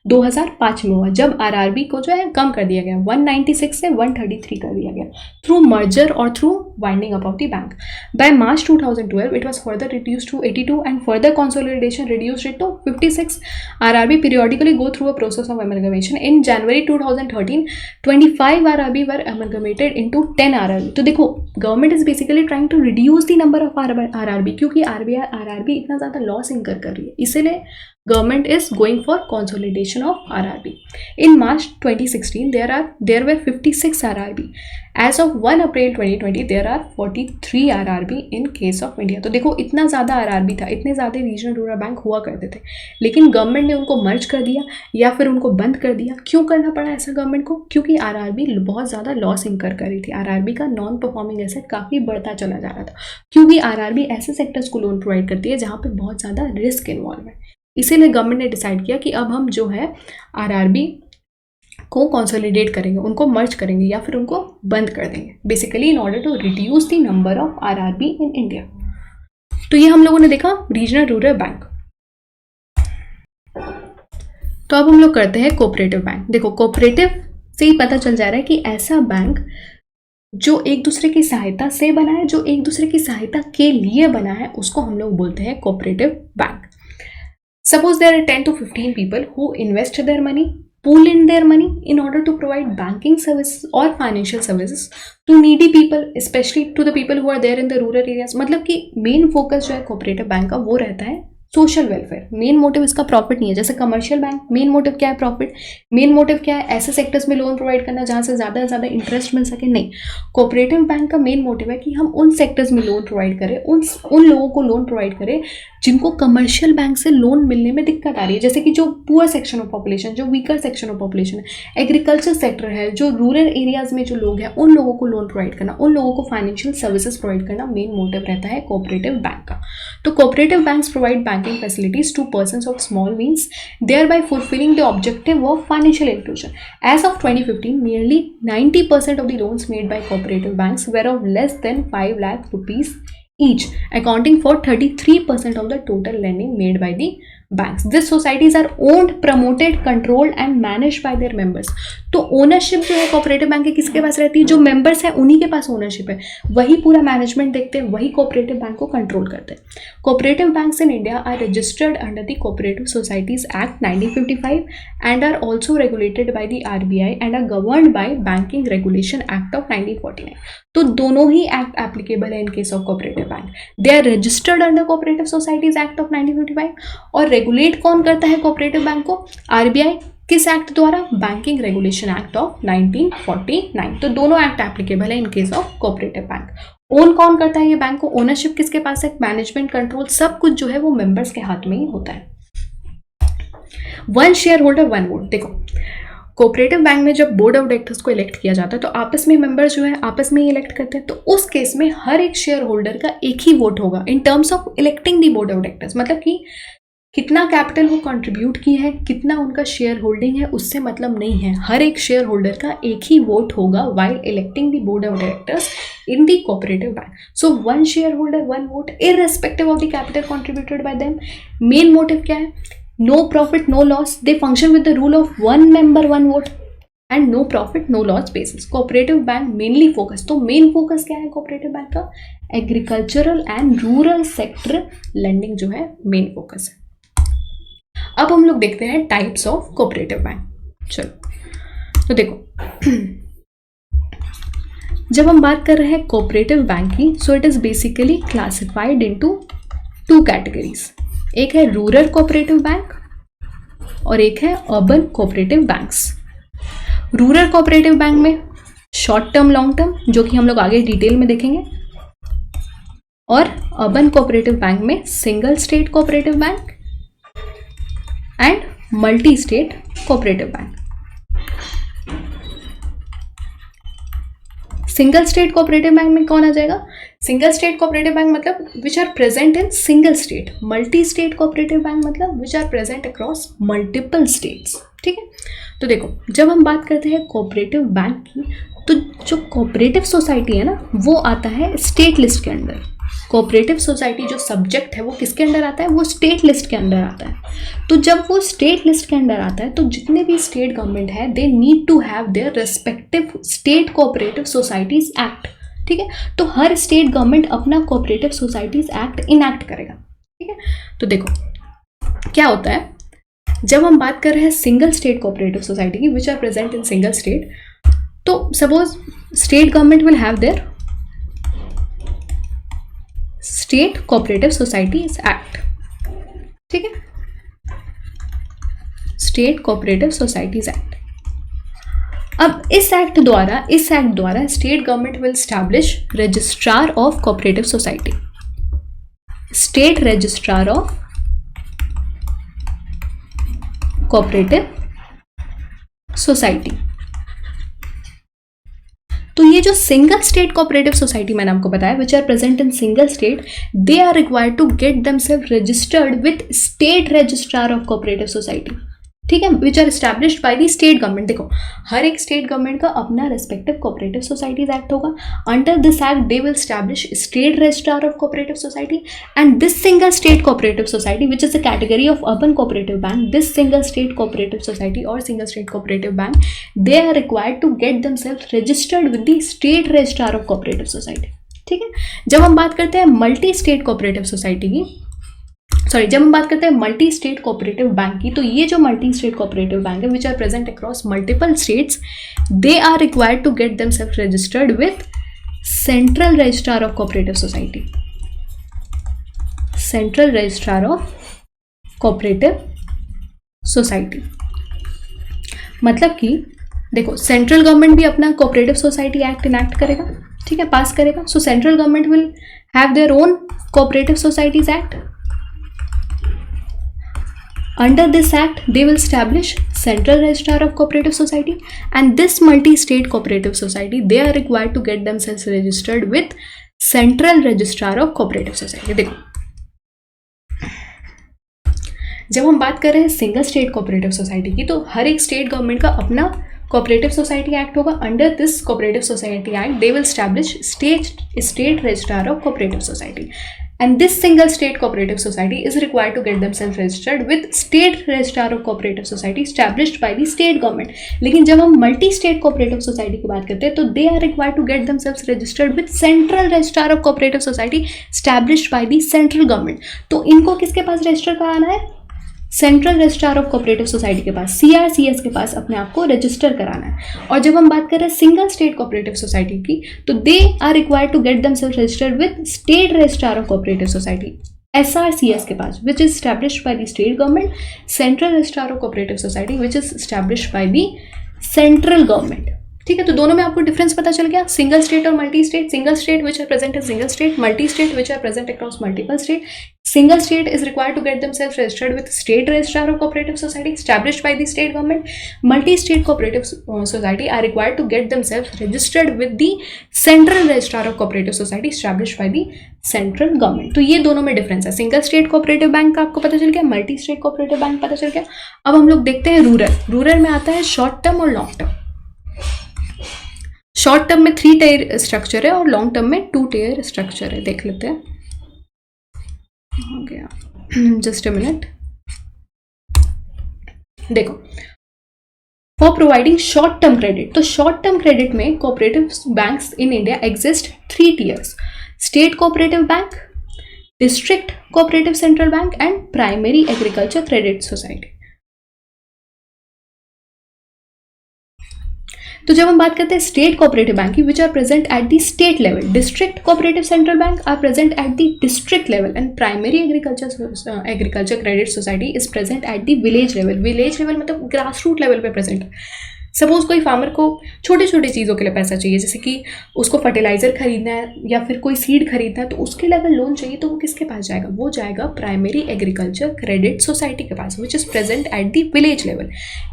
2005 में हुआ, जब आरआरबी को जो है कम कर दिया गया, 196 से 133 कर दिया गया थ्रू मर्जर और through winding up of the bank. By March 2012 it was further reduced to 82 and further consolidation reduced it to 56। RRB periodically go through a process of amalgamation। In January 2013 25 RRB were amalgamated into 10 RRB. तो देखो, government is basically trying to reduce the number of RRB, क्योंकि RRB इतना ज़्यादा loss इंकर कर रही है, इसीलिए government is going for consolidation of RRB. In March 2016, there were 56 RRB. As of 1 April 2020, there are 43 RRB in case of India। तो देखो, इतना ज़्यादा RRB था, इतने ज़्यादा रीजनल रूरल बैंक हुआ करते थे, लेकिन गवर्नमेंट ने उनको मर्ज कर दिया या फिर उनको बंद कर दिया। क्यों करना पड़ा ऐसा गवर्नमेंट को? क्योंकि आरआरबी बहुत ज़्यादा लॉस इंकर कर रही थी। आरआरबी का नॉन परफॉर्मिंग एसेट काफ़ी बढ़ता चला जा रहा था, क्योंकि आरआरबी ऐसे सेक्टर्स को लोन प्रोवाइड करती है जहाँ पे बहुत ज़्यादा रिस्क इन्वॉल्व है। इसीलिए गवर्नमेंट ने डिसाइड किया कि अब हम जो है आरआरबी को कंसोलिडेट करेंगे, उनको मर्ज करेंगे या फिर उनको बंद कर देंगे, basically in order to reduce the number of RRB in India. तो ये हम लोगों ने देखा रीजनल रूरल बैंक। तो अब हम लोग करते हैं कोऑपरेटिव बैंक। देखो, कोऑपरेटिव से ही पता चल जा रहा है कि ऐसा बैंक जो एक दूसरे की सहायता से बना है, जो एक दूसरे की सहायता के लिए बना है, उसको हम लोग बोलते हैं cooperative bank. Suppose there are 10 to 15 people who invest their money, pool in their money in order to provide banking services or financial services to needy people, especially to the people who are there in the rural areas। मतलब कि main focus जो है cooperative bank का वो रहता है social welfare. Main motive इसका profit नहीं है। जैसे कमर्शियल बैंक मेन मोटिव क्या है? प्रॉफिट। मेन मोटिव क्या है? ऐसे सेक्टर्स में लोन प्रोवाइड करना जहाँ से ज़्यादा से ज़्यादा इंटरेस्ट मिल सके। नहीं, कोऑपरेटिव बैंक का मेन मोटिव है कि हम उन सेक्टर्स में लोन प्रोवाइड करें, उन लोगों को लोन प्रोवाइड करें जिनको कमर्शियल बैंक से लोन मिलने में दिक्कत आ रही है। जैसे कि जो पुअर सेक्शन ऑफ पॉपुलेशन, जो वीकर सेक्शन ऑफ पॉपुलेशन है, एग्रीकल्चर सेक्टर है, जो रूरल एरियाज में जो लोग हैं, उन लोगों को लोन प्रोवाइड करना, उन लोगों को फाइनेंशियल सर्विसेज प्रोवाइड करना मेन मोटिव रहता है कोऑपरेटिव बैंक का। तो cooperative banks provide banking facilities to persons of small means, thereby fulfilling the objective of financial inclusion. As of 2015, nearly 90% of the loans made by cooperative banks were of less than 5 lakh rupees each, accounting for 33% of the total lending made by the banks. These societies are owned, promoted, controlled and managed by their members। तो ownership जो है cooperative bank के किसके पास रहती है? जो members हैं उन्हीं के पास ओनरशिप है, वही पूरा मैनेजमेंट देखते हैं, वही कोऑपरेटिव बैंक को कंट्रोल करते हैं। Cooperative banks in India are registered under the cooperative societies act 1955 and are also regulated by the RBI and are governed by banking regulation act of 1949। तो दोनों ही एक्ट एप्लीकेबल है in case of cooperative bank. They are registered under cooperative societies act of 1955 और regulate कौन करता है cooperative bank को? RBI. किस एक्ट द्वारा? Banking regulation act of 1949। तो दोनों एक्ट एप्लीकेबल है in case of cooperative bank. Own कौन करता है ये बैंक को? ओनरशिप किसके पास है? मैनेजमेंट, कंट्रोल, सब कुछ जो है वो मेंबर्स के हाथ में ही होता है। One share holder one vote. देखो, कोऑपरेटिव बैंक में जब बोर्ड ऑफ डायरेक्टर्स को इलेक्ट किया जाता है तो आपस में मेंबर्स जो है आपस में ही इलेक्ट करते हैं। तो उस केस में हर एक शेयर होल्डर का एक ही वोट होगा इन terms of electing the board of directors. मतलब कि कितना कैपिटल वो कंट्रीब्यूट की है, कितना उनका शेयर होल्डिंग है, उससे मतलब नहीं है। हर एक शेयर होल्डर का एक ही वोट होगा while electing the board of directors in the cooperative bank. So one share holder one vote irrespective of the capital contributed by them. Main motive क्या है? No profit no loss. They function with the rule of one member one vote. And no profit no loss basis. Cooperative bank mainly focus, तो main focus क्या है cooperative bank का? Agricultural and rural sector lending जो है main focus है। अब हम लोग देखते हैं टाइप्स ऑफ कोऑपरेटिव बैंक। चलो तो देखो जब हम बात कर रहे हैं कोऑपरेटिव बैंक की, so it is basically classified into 2 categories. एक है रूरल कोऑपरेटिव बैंक और एक है urban cooperative banks. Rural cooperative bank में शॉर्ट टर्म लॉन्ग टर्म, जो कि हम लोग आगे डिटेल में देखेंगे, और अर्बन कोऑपरेटिव बैंक में single state cooperative bank and multi state cooperative bank. Single state cooperative bank में कौन आ जाएगा? सिंगल स्टेट कोऑपरेटिव बैंक मतलब which are present in single state. Multi state cooperative bank मतलब which are present across multiple states. ठीक है, तो देखो जब हम बात करते हैं कोऑपरेटिव बैंक की, तो जो कोऑपरेटिव सोसाइटी है ना, वो आता है स्टेट लिस्ट के अंडर। कोऑपरेटिव सोसाइटी जो सब्जेक्ट है वो किसके अंडर आता है? वो स्टेट लिस्ट के अंडर आता है। तो जब वो स्टेट लिस्ट के अंडर आता है, तो जितने भी स्टेट गवर्नमेंट है they need to have their respective state cooperative societies act. ठीक है, तो हर स्टेट गवर्नमेंट अपना कोऑपरेटिव सोसाइटीज एक्ट इनैक्ट करेगा। ठीक है, तो देखो क्या होता है, जब हम बात कर रहे हैं सिंगल स्टेट कोऑपरेटिव सोसाइटी की which are present in single state, तो suppose state government will have their state cooperative societies act. ठीक है, स्टेट कोऑपरेटिव सोसाइटीज एक्ट। अब इस एक्ट द्वारा state government will establish registrar of cooperative society, state registrar of cooperative society. तो ये जो single state cooperative society मैंने आपको बताया which are present in single state, they are required to get themselves registered with state registrar of cooperative society. ठीक है, which are established by the state government. देखो हर एक स्टेट गवर्नमेंट का अपना रेस्पेक्टिव कोऑपरेटिव सोसाइटीज एक्ट होगा। Under this act they will establish state registrar of cooperative society and this single state cooperative society which is a category of urban cooperative bank, this single state cooperative society और single state cooperative bank, they are required to get themselves registered with the state registrar of cooperative society. ठीक है, जब हम बात करते हैं multi state cooperative society की, जब हम बात करते हैं मल्टी स्टेट कोऑपरेटिव बैंक की, तो ये जो मल्टी स्टेट कोऑपरेटिव बैंक है which are present across multiple states, they are required to get themselves registered with central registrar of cooperative society, central registrar of cooperative society. मतलब कि देखो central government भी अपना कोऑपरेटिव सोसाइटी एक्ट इनैक्ट करेगा, ठीक है, पास करेगा। सो central government will have their own cooperative societies act. Under this act, they will establish Central Registrar of Cooperative Society, and this multi-state cooperative society, they are required to get themselves registered with Central Registrar of Cooperative Society. देखो जब हम बात कर रहे हैं single state cooperative society की, तो हर एक स्टेट गवर्नमेंट का अपना कोऑपरेटिव सोसाइटी एक्ट होगा। Under this cooperative society act they will establish state registrar of cooperative society, and this single state cooperative society is required to get themselves registered with state registrar of cooperative society established by the state government. लेकिन जब हम multi state cooperative society की बात करते हैं, तो they are required to get themselves registered with central registrar of cooperative society established by the central government. तो इनको किसके पास रजिस्टर कराना है? Central registrar of cooperative society के पास, CRCS के पास अपने आप को रजिस्टर कराना है। और जब हम बात कर रहे हैं सिंगल स्टेट कोऑपरेटिव सोसाइटी की, तो they are required to get themselves registered with state registrar of cooperative society, SRCS के पास, which is established by the state government, central registrar of cooperative society which is established by the central government. ठीक है, तो दोनों में आपको difference पता चल गया, सिंगल स्टेट और multi state. Single state which are present in single state, multi state which are present across multiple state. Single state is required to get themselves registered with state registrar of cooperative society established by the state government. Multi-state cooperative society are required to get themselves registered with the central registrar of cooperative society established by the central government. तो ये दोनों में difference है। Single state cooperative bank का आपको पता चल गया, मल्टी स्टेट कोऑपरेटिव बैंक पता चल गया। अब हम लोग देखते हैं रूरल। रूरल में आता है शॉर्ट टर्म और लॉन्ग टर्म। शॉर्ट टर्म में 3 टियर स्ट्रक्चर है और लॉन्ग टर्म में 2 टियर स्ट्रक्चर है। देख लेते हैं, हो गया, जस्ट अ मिनट। देखो for providing short term credit. तो शॉर्ट टर्म क्रेडिट में cooperative banks in India exist 3 tiers: state cooperative bank, district cooperative central bank and primary agriculture credit society. तो जब हम बात करते हैं स्टेट कोऑपरेटिव बैंक की, which are present at the state level, district cooperative central bank are present at the district level and primary agriculture credit society is present at the village level. Village level मतलब grass root level पे present है। Suppose कोई farmer को छोटी छोटी चीज़ों के लिए पैसा चाहिए, जैसे कि उसको फर्टिलाइजर खरीदना है या फिर कोई सीड खरीदना है, तो उसके लिए अगर लोन चाहिए तो वो किसके पास जाएगा? वो जाएगा प्राइमरी एग्रीकल्चर क्रेडिट सोसाइटी के पास, which is present at the village level.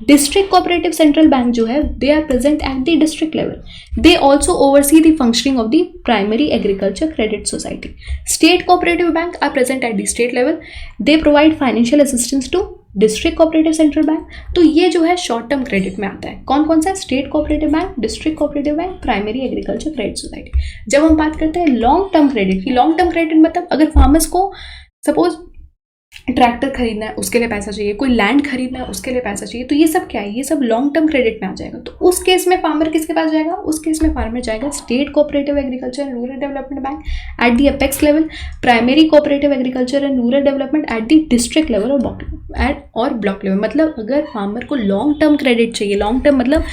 District cooperative central bank जो है, they are present at the district level. They also oversee the functioning of the primary agriculture credit society. State cooperative bank are present at the state level. They provide financial assistance to district cooperative central bank. तो ये जो है short term credit में आता है। कौन कौन सा? State cooperative bank, district cooperative bank, primary agriculture credit society. जब हम बात करते हैं लॉन्ग टर्म क्रेडिट की, लॉन्ग टर्म क्रेडिट मतलब अगर फार्मर्स को सपोज ट्रैक्टर खरीदना है उसके लिए पैसा चाहिए, कोई लैंड खरीदना है उसके लिए पैसा चाहिए, तो ये सब क्या है? ये सब लॉन्ग टर्म क्रेडिट में आ जाएगा। तो उस केस में फार्मर किसके पास जाएगा? उस केस में फार्मर जाएगा state cooperative agriculture and rural development bank at the apex level, primary cooperative agriculture and rural development at the district level और ब्लॉक लेवल। मतलब अगर फार्मर को लॉन्ग टर्म क्रेडिट चाहिए, लॉन्ग टर्म मतलब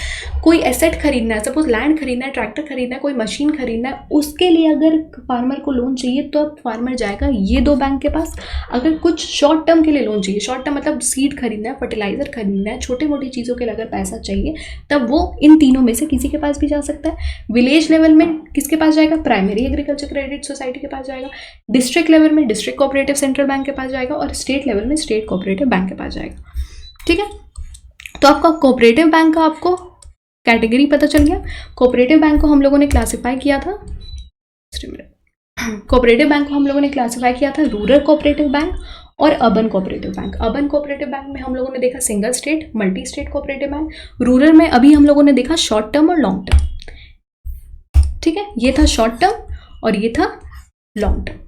कोई asset खरीदना है, सपोज लैंड खरीदना है, ट्रैक्टर खरीदना है, कोई मशीन खरीदना है, उसके लिए अगर फार्मर को लोन चाहिए तो अब फार्मर जाएगा ये 2 बैंक के पास। अगर कुछ शॉर्ट टर्म के लिए लोन चाहिए, शॉर्ट टर्म मतलब सीड खरीदना है, फर्टिलाइजर खरीदना है, छोटी मोटी चीज़ों के लिए अगर पैसा चाहिए, तब वो इन तीनों में से किसी के पास भी जा सकता है। विलेज लेवल में किसके पास जाएगा? प्राइमरी एग्रीकल्चर क्रेडिट सोसाइटी के पास जाएगा। डिस्ट्रिक्ट लेवल में डिस्ट्रिक्ट कोऑपरेटिव सेंट्रल बैंक के पास जाएगा और स्टेट लेवल में स्टेट कोऑपरेटिव बैंक के पास जाएगा। ठीक है, तो आपका कोऑपरेटिव बैंक का आपको कैटेगरी पता चल गया। कोऑपरेटिव बैंक को हम लोगों ने क्लासिफाई किया था, कोऑपरेटिव बैंक को हम लोगों ने क्लासिफाई किया था रूरल कोऑपरेटिव बैंक और urban cooperative bank. Urban cooperative bank में हम लोगों ने देखा single state, multi state cooperative bank. Rural में अभी हम लोगों ने देखा शॉर्ट टर्म और लॉन्ग टर्म। ठीक है, ये था शॉर्ट टर्म और ये था लॉन्ग टर्म।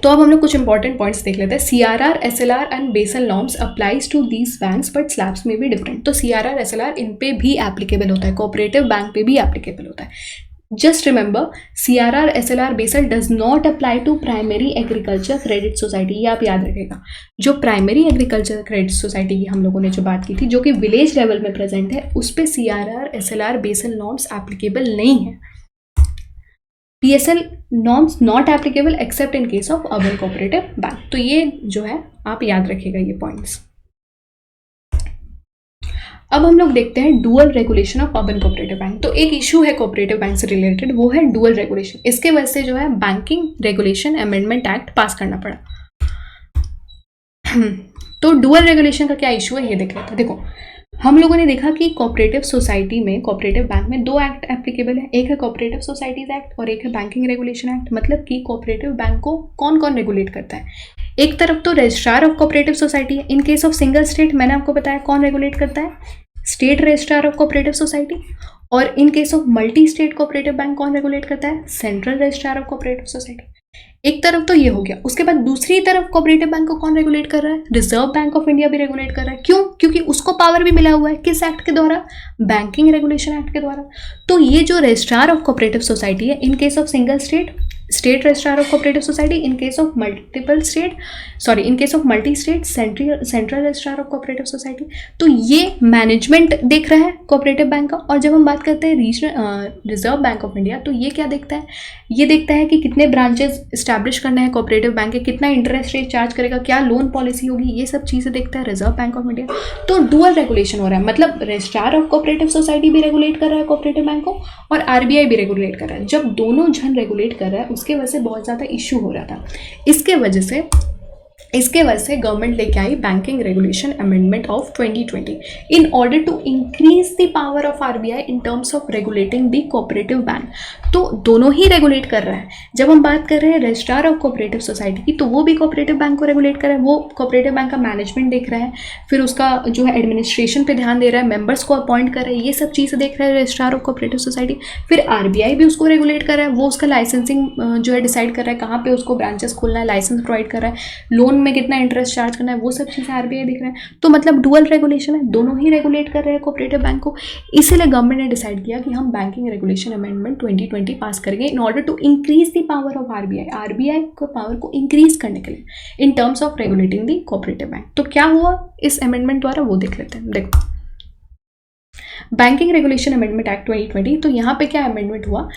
तो अब हम लोग कुछ इंपॉर्टेंट पॉइंट्स देख लेते हैं। CRR, SLR and basel norms applies to these banks but slabs में भी डिफरेंट। तो CRR, SLR इन पे भी एप्लीकेबल होता है, कोऑपरेटिव बैंक पे भी एप्लीकेबल होता है। Just remember, CRR, SLR, basel does not apply to primary agriculture credit society. ये आप याद रखेगा। जो प्राइमरी एग्रीकल्चर क्रेडिट सोसाइटी की हम लोगों ने जो बात की थी, जो कि विलेज लेवल में प्रेजेंट है, उस पर CRR, SLR, Basel norms applicable नहीं है। PSL norms not applicable except in case of urban cooperative bank। तो ये जो है आप याद रखिएगा ये पॉइंट्स। अब हम लोग देखते हैं dual regulation of urban cooperative bank. तो एक इशू है कोऑपरेटिव बैंक से रिलेटेड, वो है डुअल रेगुलेशन। इसके वजह से जो है बैंकिंग रेगुलेशन अमेंडमेंट एक्ट पास करना पड़ा। तो डुअल रेगुलेशन का क्या इशू है ये देख लेते हैं। देखो, हम लोगों ने देखा कि कोऑपरेटिव सोसाइटी में, कोऑपरेटिव बैंक में 2 एक्ट एप्लीकेबल है। एक है कोऑपरेटिव सोसाइटीज एक्ट और एक है बैंकिंग रेगुलेशन एक्ट। मतलब कि कोऑपरेटिव बैंक को कौन कौन रेगुलेट करता है? एक तरफ तो रजिस्ट्रार ऑफ कोऑपरेटिव सोसाइटी है। In case of single state मैंने आपको बताया कौन रेगुलेट करता है? State registrar of cooperative society. और in case of multi state cooperative bank कौन रेगुलेट करता है? Central registrar of cooperative society. एक तरफ तो ये हो गया। उसके बाद दूसरी तरफ कोऑपरेटिव बैंक को कौन रेगुलेट कर रहा है? रिजर्व बैंक ऑफ इंडिया भी रेगुलेट कर रहा है। क्यों? क्योंकि उसको पावर भी मिला हुआ है। किस एक्ट के द्वारा? बैंकिंग रेगुलेशन एक्ट के द्वारा। तो ये जो रजिस्ट्रार ऑफ कोऑपरेटिव सोसाइटी है, in case of single state, state registrar of cooperative society, in case of multiple state, sorry in case of multi state, central registrar of cooperative society. तो ये management देख रहा है cooperative bank का। और जब हम बात करते हैं रिजर्व बैंक ऑफ इंडिया, तो ये क्या देखता है? ये देखता है कि कितने ब्रांचेस स्टैब्लिश करने हैं कोऑपरेटिव बैंक के, कितना इंटरेस्ट रेट चार्ज करेगा, क्या लोन पॉलिसी होगी, ये सब चीज़ें देखता है रिजर्व बैंक ऑफ इंडिया। तो डुअल रेगुलेशन हो रहा है, मतलब रजिस्ट्रार ऑफ कोऑपरेटिव सोसाइटी भी रेगुलेट कर रहा है कोऑपरेटिव बैंक को और RBI भी रेगुलेट कर रहा है। जब दोनों जन रेगुलेट कर रहा है, उसके वजह से बहुत ज़्यादा इशू हो रहा था। इसके वजह से गवर्नमेंट लेके आई banking regulation amendment of 2020 in order to increase the power of RBI in terms of regulating the cooperative bank. तो दोनों ही रेगुलेट कर रहा है। जब हम बात कर रहे हैं रजिस्ट्रार ऑफ कोऑपरेटिव सोसाइटी की, तो वो भी कोऑपरेटिव बैंक को रेगुलेट कर रहा है। वो कोऑपरेटिव बैंक का मैनेजमेंट देख रहा है, फिर उसका जो है एडमिनिस्ट्रेशन पे ध्यान दे रहा है, मेंबर्स को अपॉइंट कर रहा है, ये सब चीज़ें देख रहा है रजिस्ट्रार ऑफ कोऑपरेटिव सोसाइटी। फिर RBI भी उसको रेगुलेट कर रहा है, वो उसका लाइसेंसिंग जो है डिसाइड कर रहा है, कहाँ पे उसको ब्रांचेस खोलना है, लाइसेंस प्रोवाइड कर रहा है, लोन लोन में कितना इंटरेस्ट चार्ज करना है, वो सब चीज़ें आरबीआई देख रहे हैं। तो मतलब डुअल रेगुलेशन है, दोनों ही रेगुलेट कर रहे हैं कोऑपरेटिव बैंक को। इसीलिए गवर्नमेंट ने डिसाइड किया कि हम बैंकिंग रेगुलेशन अमेंडमेंट 2020 पास करेंगे in order to increase the power of RBI को पावर को इंक्रीज करने के लिए in terms of regulating the cooperative bank. तो क्या हुआ इस अमेंडमेंट द्वारा, वो देख लेते हैं। देखो, बैंकिंग रेगुलेशन अमेंडमेंट एक्ट 2020, तो यहाँ पे क्या अमेंडमेंट हुआ,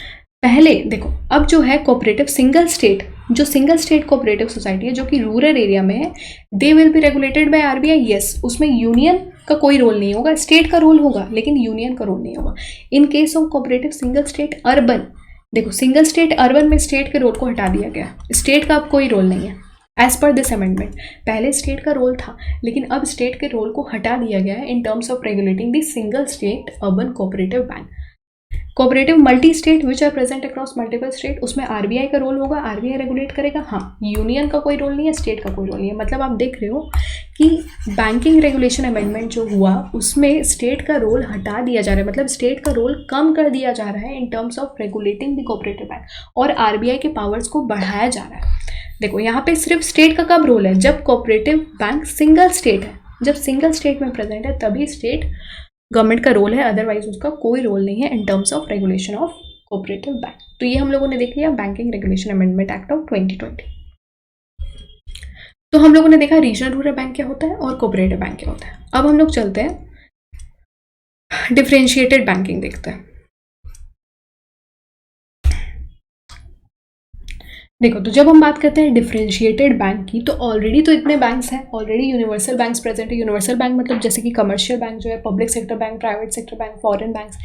पहले देखो, अब जो है cooperative single state cooperative society है जो कि रूरल एरिया में है, they will be regulated by RBI. Yes, उसमें यूनियन का कोई रोल नहीं होगा, स्टेट का रोल होगा लेकिन यूनियन का रोल नहीं होगा। इन case of cooperative single state urban, देखो सिंगल स्टेट अर्बन में स्टेट के रोल को हटा दिया गया, स्टेट का अब कोई रोल नहीं है एज पर दिस अमेंडमेंट। पहले स्टेट का रोल था लेकिन अब स्टेट के रोल को हटा दिया गया है in terms of regulating the single state urban cooperative bank. Cooperative multi state which are present across multiple state, उसमें आरबीआई का रोल होगा, आरबीआई रेगुलेट करेगा। हाँ, यूनियन का कोई रोल नहीं है, स्टेट का कोई रोल नहीं है। मतलब आप देख रहे हो कि बैंकिंग रेगुलेशन अमेंडमेंट जो हुआ उसमें स्टेट का रोल हटा दिया जा रहा है, मतलब स्टेट का रोल कम कर दिया जा रहा है in terms of regulating the cooperative bank, और आरबीआई के पावर्स को बढ़ाया जा रहा है। देखो यहाँ पे सिर्फ स्टेट का कब रोल है, जब कोऑपरेटिव बैंक सिंगल स्टेट है, जब सिंगल स्टेट में प्रेजेंट है तभी स्टेट गवर्नमेंट का रोल है, अदरवाइज उसका कोई रोल नहीं है in terms of regulation of cooperative bank. तो ये हम लोगों ने देख लिया banking regulation amendment act of 2020। तो हम लोगों ने देखा रीजनल रूरल बैंक क्या होता है और कोऑपरेटिव बैंक क्या होता है। अब हम लोग चलते हैं डिफरेंशिएटेड बैंकिंग देखते हैं। देखो, तो जब हम बात करते हैं डिफरेंशिएटेड बैंक की, तो ऑलरेडी तो इतने बैंक्स हैं, ऑलरेडी यूनिवर्सल बैंक्स प्रेजेंट है। यूनिवर्सल बैंक मतलब जैसे कि कमर्शियल बैंक जो है, public sector bank, private sector bank, foreign banks,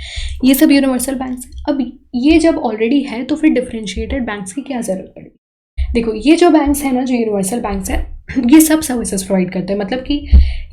ये सब यूनिवर्सल बैंक्स हैं। अब ये जब ऑलरेडी है तो फिर डिफरेंशिएटेड बैंक्स की क्या जरूरत पड़ेगी। देखो, ये जो बैंक्स हैं ना, जो यूनिवर्सल बैंक्स हैं, ये सब सर्विसेज प्रोवाइड करते हैं। मतलब कि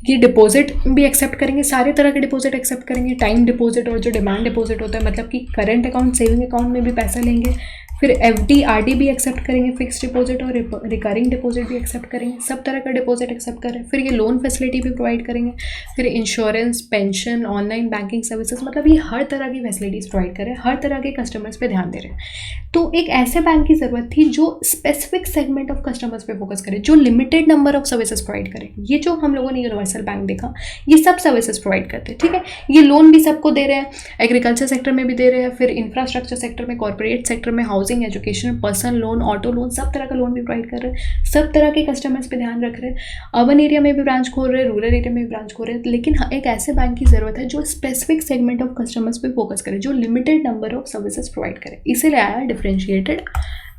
ये डिपॉजिट भी एक्सेप्ट करेंगे, सारे तरह के डिपॉजिट एक्सेप्ट करेंगे, टाइम डिपॉजिट और जो डिमांड डिपॉजिट होता है, मतलब कि करंट अकाउंट, सेविंग अकाउंट में भी पैसा लेंगे, फिर एफडी आरडी भी एक्सेप्ट करेंगे, फिक्स डिपॉजिट और रिकरिंग डिपॉजिट भी एक्सेप्ट करेंगे, सब तरह का डिपॉजिट एक्सेप्ट करें। फिर ये लोन फैसिलिटी भी प्रोवाइड करेंगे, फिर insurance, pension, online banking services, मतलब ये हर तरह की फैसिलिटीज़ प्रोवाइड करें, हर तरह के कस्टमर्स पे ध्यान दे रहे हैं। तो एक ऐसे बैंक की ज़रूरत थी जो स्पेसिफिक सेगमेंट ऑफ कस्टमर्स पे फोकस करे, जो limited number of services provide करे। ये जो हम लोगों ने यूनिवर्सल बैंक देखा, ये सब सर्विसेज प्रोवाइड करते हैं, ठीक है। ये लोन भी सबको दे रहे हैं, एग्रीकल्चर सेक्टर में भी दे रहे हैं, फिर इंफ्रास्ट्रक्चर सेक्टर में, कॉर्पोरेट सेक्टर में, housing, education, personal loan, auto loan, सब तरह का लोन भी प्रोवाइड कर रहे हैं, सब तरह के कस्टमर्स पे ध्यान रख रहे हैं। अर्बन एरिया में भी ब्रांच खोल रहे हैं, रूरल एरिया में भी ब्रांच खोल रहे हैं, लेकिन एक ऐसे बैंक की जरूरत है जो स्पेसिफिक सेगमेंट ऑफ कस्टमर्स पे फोकस करे, जो limited number of services provide करे। इसीलिए आया डिफरेंशिएटेड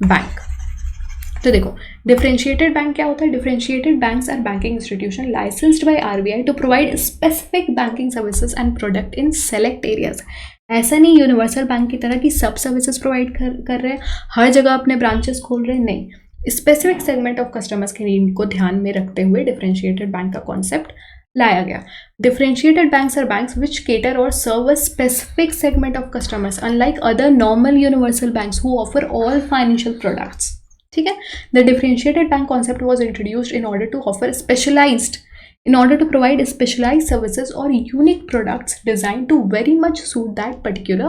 बैंक। तो देखो, डिफरेंशिएटेड बैंक क्या होता है। Differentiated banks are banking institution licensed by RBI to provide specific banking services and product in select areas. ऐसा नहीं यूनिवर्सल बैंक की तरह की सब सर्विसेज प्रोवाइड कर रहे हैं, हर जगह अपने ब्रांचेस खोल रहे हैं, नहीं। स्पेसिफिक सेगमेंट ऑफ कस्टमर्स के नीड को ध्यान में रखते हुए डिफरेंशिएटेड बैंक का कॉन्सेप्ट लाया गया। Differentiated banks are banks which cater और serve a specific segment of customers unlike other normal universal banks who offer all financial products, ठीक है। The differentiated bank concept was introduced in order to offer specialized in order to provide specialized services or unique products designed to very much suit that particular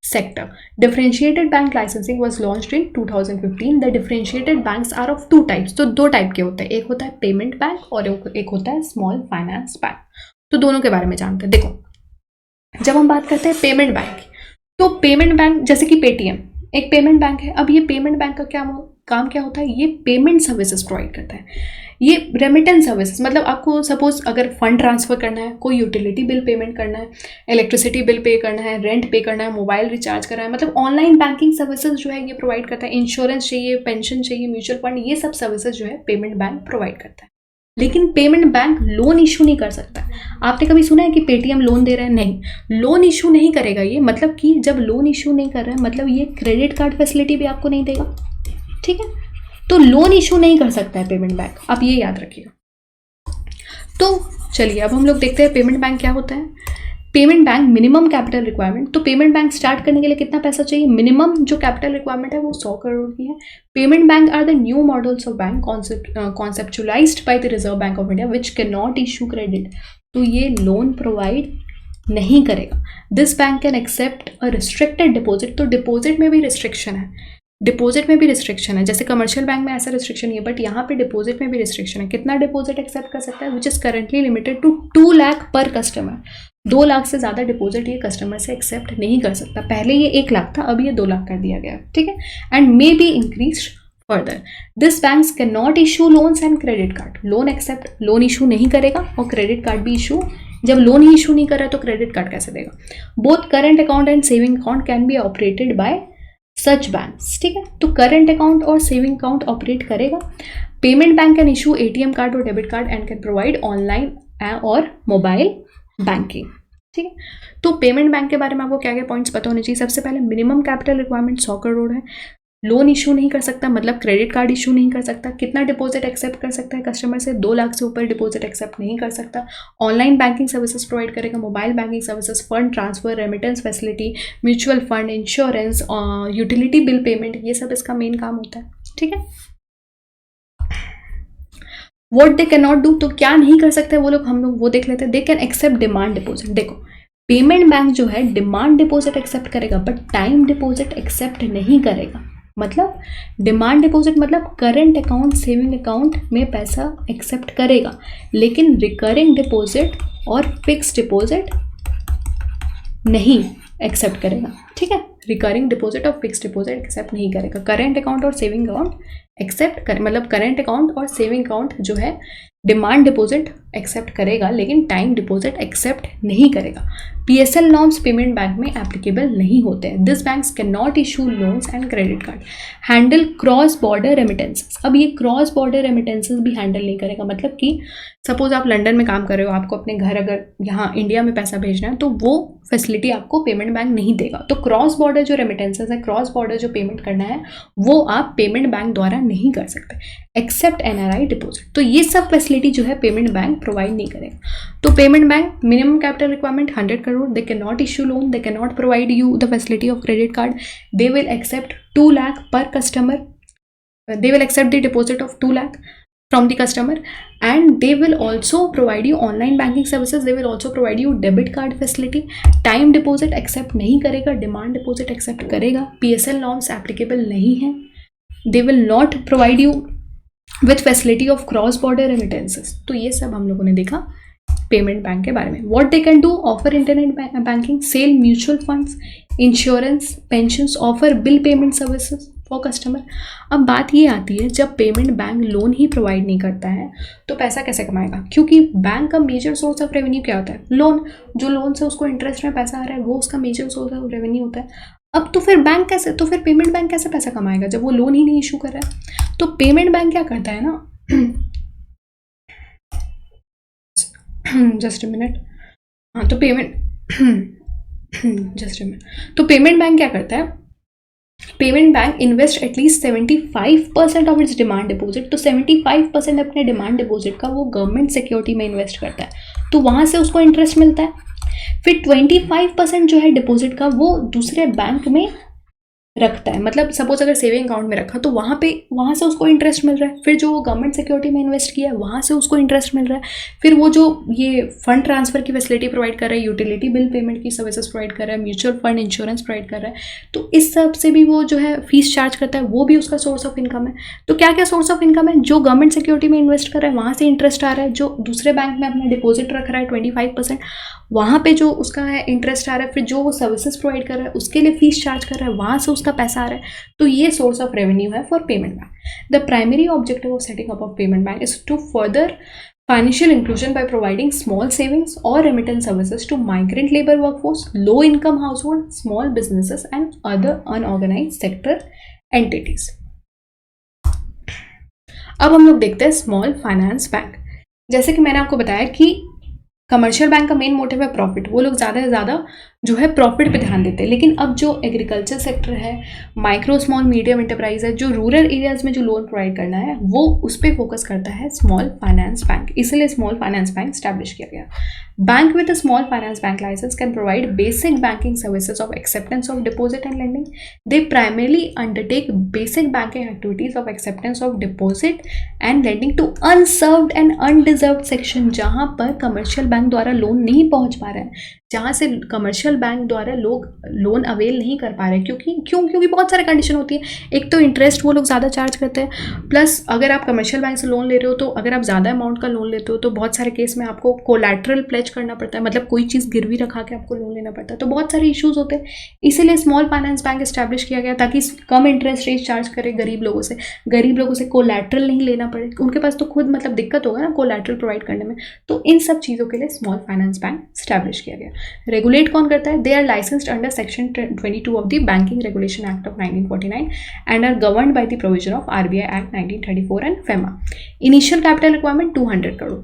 sector. Differentiated bank licensing was launched in 2015. The differentiated banks are of two types. तो दो type के होते हैं, एक होता है payment bank और एक होता है स्मॉल फाइनेंस बैंक। तो दोनों के बारे में जानते हैं। देखो, जब हम बात करते हैं पेमेंट बैंक, तो पेमेंट बैंक जैसे कि पेटीएम एक पेमेंट बैंक है। अब ये पेमेंट बैंक का काम क्या होता है, ये पेमेंट सर्विसेज प्रोवाइड करता है। ये रेमिटेंस सर्विसेज, मतलब आपको सपोज अगर फंड ट्रांसफर करना है, कोई यूटिलिटी बिल पेमेंट करना है, इलेक्ट्रिसिटी बिल पे करना है, रेंट पे करना है, मोबाइल रिचार्ज करना है, मतलब ऑनलाइन बैंकिंग सर्विसेज जो है ये प्रोवाइड करता है। इंश्योरेंस चाहिए, पेंशन चाहिए, म्यूचुअल फंड, ये सब सर्विसेज जो है पेमेंट बैंक प्रोवाइड करता है। लेकिन पेमेंट बैंक लोन इशू नहीं कर सकता। आपने कभी सुना है कि पेटीएम लोन दे रहा है? नहीं, लोन इशू नहीं करेगा ये। मतलब कि जब लोन इशू नहीं कर रहा है, मतलब ये क्रेडिट कार्ड फैसिलिटी भी आपको नहीं देगा, ठीक है। तो लोन इशू नहीं कर सकता है पेमेंट बैंक, आप ये याद रखिएगा। तो चलिए अब हम लोग देखते हैं पेमेंट बैंक क्या होता है। Payment bank minimum capital requirement, तो पेमेंट बैंक स्टार्ट करने के लिए कितना पैसा चाहिए? मिनिमम जो कैपिटल रिक्वायरमेंट है वो 100 करोड़ की है। Payment bank are the new models of bank conceptualized by the reserve bank of India which can not issue credit. तो ये लोन प्रोवाइड नहीं करेगा। This bank can accept a restricted deposit, तो deposit में भी रिस्ट्रिक्शन है। Deposit में भी रिस्ट्रिक्शन है, जैसे कमर्शियल बैंक में ऐसा रिस्ट्रिक्शन नहीं है, बट यहाँ पे डिपॉजिट में भी रिस्ट्रिक्शन है। कितना डिपॉजिट एक्सेप्ट कर सकता है, which is currently limited to 2 lakh per customer. 2 lakh से ज़्यादा डिपॉजिट ये कस्टमर से एक्सेप्ट नहीं कर सकता। पहले ये 1 लाख था, अब ये 2 लाख कर दिया गया, ठीक है। And may be increase further. This banks can not issue loans and credit card. Loan issue नहीं करेगा और क्रेडिट कार्ड भी इशू, जब लोन ही इशू नहीं कर रहा है तो क्रेडिट कार्ड कैसे देगा। Both current account and saving account can be operated by such banks, ठीक है। तो करंट अकाउंट और सेविंग अकाउंट ऑपरेट करेगा। Payment bank can issue ATM card और debit card and can provide online और mobile banking, ठीक है। तो पेमेंट बैंक के बारे में आपको क्या क्या पॉइंट्स पता होने चाहिए। सबसे पहले मिनिमम कैपिटल रिक्वायरमेंट 100 करोड़ है। लोन इशू नहीं कर सकता, मतलब क्रेडिट कार्ड इशू नहीं कर सकता। कितना डिपॉजिट एक्सेप्ट कर सकता है कस्टमर से, 2 लाख से ऊपर डिपॉजिट एक्सेप्ट नहीं कर सकता। ऑनलाइन बैंकिंग सर्विसेज प्रोवाइड करेगा, mobile banking services, fund transfer, remittance facility, mutual fund, insurance, utility bill payment, ये सब इसका मेन काम होता है, ठीक है। What they can not do, तो क्या नहीं कर सकते वो लोग, हम लोग वो देख लेते हैं। They can accept demand deposit. देखो पेमेंट बैंक जो है डिमांड डिपॉजिट एक्सेप्ट करेगा बट टाइम डिपॉजिट एक्सेप्ट नहीं करेगा। मतलब डिमांड डिपॉजिट मतलब करंट अकाउंट सेविंग अकाउंट में पैसा एक्सेप्ट करेगा, लेकिन रिकरिंग डिपॉजिट और फिक्स डिपॉजिट नहीं एक्सेप्ट करेगा, ठीक है। रिकरिंग डिपॉजिट और फिक्स डिपॉजिट एक्सेप्ट नहीं करेगा। करंट अकाउंट और सेविंग अकाउंट एक्सेप्ट करे, मतलब करंट अकाउंट और सेविंग अकाउंट जो है डिमांड डिपॉजिट एक्सेप्ट करेगा लेकिन टाइम डिपॉजिट एक्सेप्ट नहीं करेगा। PSL नॉर्म्स पेमेंट बैंक में एप्लीकेबल नहीं होते हैं। This banks can not issue loans and credit card. Handle cross border remittances. अब ये क्रॉस बॉर्डर रेमिटेंसेस भी हैंडल नहीं करेगा। मतलब कि सपोज आप लंदन में काम कर रहे हो, आपको अपने घर अगर यहाँ इंडिया में पैसा भेजना है तो वो फैसिलिटी आपको पेमेंट बैंक नहीं देगा। तो क्रॉस बॉर्डर जो रेमिटेंसेस है, क्रॉस बॉर्डर जो पेमेंट करना है वो आप पेमेंट बैंक द्वारा नहीं कर सकते एक्सेप्ट NRI डिपॉजिट। तो ये सब फैसिलिटी जो है पेमेंट बैंक प्रोवाइड नहीं करेगा। तो payment bank minimum capital requirement 100 crore. They can not issue loan, they can not provide you the facility of credit card. They will accept 2 lakh per customer. They will accept the deposit of 2 lakh from the customer, and they will also provide you online banking services. They will also provide you debit card facility. Time deposit accept नहीं करेगा, demand deposit accept करेगा। PSL norms applicable नहीं है। They will not provide you with facility of cross border remittances. तो ये सब हम लोगों ने देखा पेमेंट बैंक के बारे में। What they can do, offer internet banking, sell mutual funds, insurance, pensions, offer bill payment services for customer. अब बात ये आती है जब पेमेंट बैंक लोन ही प्रोवाइड नहीं करता है तो पैसा कैसे कमाएगा, क्योंकि बैंक का मेजर सोर्स ऑफ रेवेन्यू क्या होता है, लोन। जो लोन से उसको इंटरेस्ट में पैसा आ रहा है वो उसका मेजर सोर्स ऑफ रेवेन्यू होता है। अब तो फिर बैंक कैसे, तो फिर पेमेंट बैंक कैसे पैसा कमाएगा जब वो लोन ही नहीं इशू कर रहा है। तो पेमेंट बैंक क्या करता है ना, जस्ट अ मिनट, हाँ तो पेमेंट जस्ट अ मिनट, तो पेमेंट बैंक क्या करता है, payment bank invest at least 75% of its demand deposit. तो 75% अपने डिमांड डिपॉजिट का वो गवर्नमेंट सिक्योरिटी में इन्वेस्ट करता है, तो वहाँ से उसको इंटरेस्ट मिलता है। फिर 25% जो है डिपॉजिट का वो दूसरे बैंक में रखता है। मतलब सपोज अगर सेविंग अकाउंट में रखा तो वहाँ से उसको इंटरेस्ट मिल रहा है। फिर जो वो गवर्नमेंट सिक्योरिटी में इन्वेस्ट किया है वहाँ से उसको इंटरेस्ट मिल रहा है। फिर वो जो ये फंड ट्रांसफर की फैसिलिटी प्रोवाइड कर रहा है, यूटिलिटी बिल पेमेंट की सर्विसेज प्रोवाइड कर रहा है, म्यूचुअल फंड इंश्योरेंस प्रोवाइड कर रहा है, तो इस सब से भी वो जो है फीस चार्ज करता है, वो भी उसका सोर्स ऑफ इनकम है। तो क्या क्या सोर्स ऑफ इनकम है, जो गवर्नमेंट सिक्योरिटी में इन्वेस्ट कर रहा है वहाँ से इंटरेस्ट आ रहा है, जो दूसरे बैंक में अपना डिपॉजिट रख रहा है 25% वहाँ पे जो उसका है इंटरेस्ट आ रहा है, फिर जो वो सर्विसेज प्रोवाइड कर रहा है उसके लिए फीस चार्ज कर रहा है, वहाँ से उसका पैसा आ रहा है। तो ये सोर्स ऑफ रेवेन्यू है for payment bank. The primary objective of setting up of payment bank is to further financial inclusion by providing small savings or remittance services to migrant labor workforce, low income household, small businesses and other unorganized sector entities. अब हम लोग देखते हैं small finance bank. जैसे कि मैंने आपको बताया कि कमर्शियल बैंक का मेन मोटिव है प्रॉफिट, वो लोग ज़्यादा से ज़्यादा जो है प्रॉफिट पे ध्यान देते हैं। लेकिन अब जो एग्रीकल्चर सेक्टर है, माइक्रो स्मॉल मीडियम एंटरप्राइज है, जो रूरल एरियाज़ में जो लोन प्रोवाइड करना है वो उस पर फोकस करता है स्मॉल फाइनेंस बैंक, इसलिए स्मॉल फाइनेंस बैंक स्टैब्लिश किया गया। Bank with a small finance bank license can provide basic banking services of acceptance of deposit and lending. They primarily undertake basic banking activities of acceptance of deposit and lending to unserved and undeserved section, जहाँ पर commercial bank द्वारा loan नहीं पहुँच पा रहा है, जहाँ से कमर्शियल बैंक द्वारा लोग लोन अवेल नहीं कर पा रहे, क्योंकि बहुत सारे कंडीशन होती है। एक तो इंटरेस्ट वो लोग ज़्यादा चार्ज करते हैं, प्लस अगर आप कमर्शियल बैंक से लोन ले रहे हो तो अगर आप ज़्यादा अमाउंट का लोन लेते हो तो बहुत सारे केस में आपको कोलैटरल प्लेज करना पड़ता है, मतलब कोई चीज़ गिरवी रखा के आपको लोन लेना पड़ता है, तो बहुत सारे इश्यूज होते हैं। इसीलिए स्मॉल फाइनेंस बैंक इस्टेब्लिश किया गया ताकि कम इंटरेस्ट रेट चार्ज करे गरीब लोगों से कोलैटरल नहीं लेना पड़े, उनके पास तो खुद मतलब दिक्कत होगा ना कोलैटरल प्रोवाइड करने में। तो इन सब चीज़ों के लिए स्मॉल फाइनेंस बैंक स्टैब्लिश किया गया। रेगुलेट कौन करता है? They are licensed under section 22 of the banking regulation act of 1949 and are governed by the provision of RBI act 1934 and FEMA। Initial capital requirement 200 crore,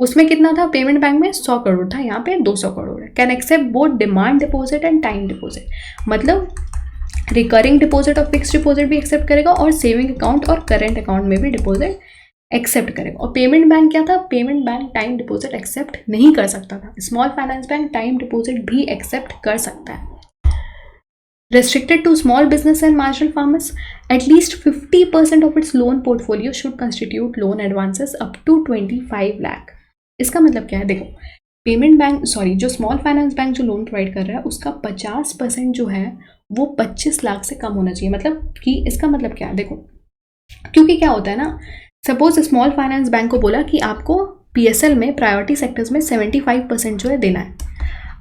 उसमें कितना था? पेमेंट बैंक में 100 करोड़ था, यहाँ पे 200 करोड़ है। Can accept both demand deposit and time deposit, मतलब recurring deposit और फिक्स डिपॉजिट भी एक्सेप्ट करेगा और सेविंग अकाउंट और करेंट अकाउंट में भी डिपॉजिट एक्सेप्ट करेगा। और पेमेंट बैंक क्या था? Payment bank time deposit accept नहीं कर सकता था। Small finance bank time deposit भी एक्सेप्ट कर सकता है। Restricted to small business and marginal farmers, at least 50% of its loan portfolio should constitute loan advances up to 25 lakh। इसका मतलब क्या है? देखो, पेमेंट बैंक जो स्मॉल फाइनेंस बैंक जो लोन प्रोवाइड कर रहा है उसका 50% जो है वो 25 लाख से कम होना चाहिए। मतलब कि इसका मतलब क्या है? देखो, क्योंकि क्या होता है ना, सपोज स्मॉल फाइनेंस बैंक को बोला कि आपको PSL में प्रायोरिटी सेक्टर्स में 75% जो है देना है।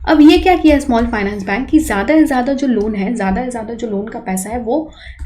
अब ये क्या किया स्मॉल फाइनेंस बैंक कि ज़्यादा से ज़्यादा जो लोन है, ज़्यादा से ज़्यादा जो लोन का पैसा है वो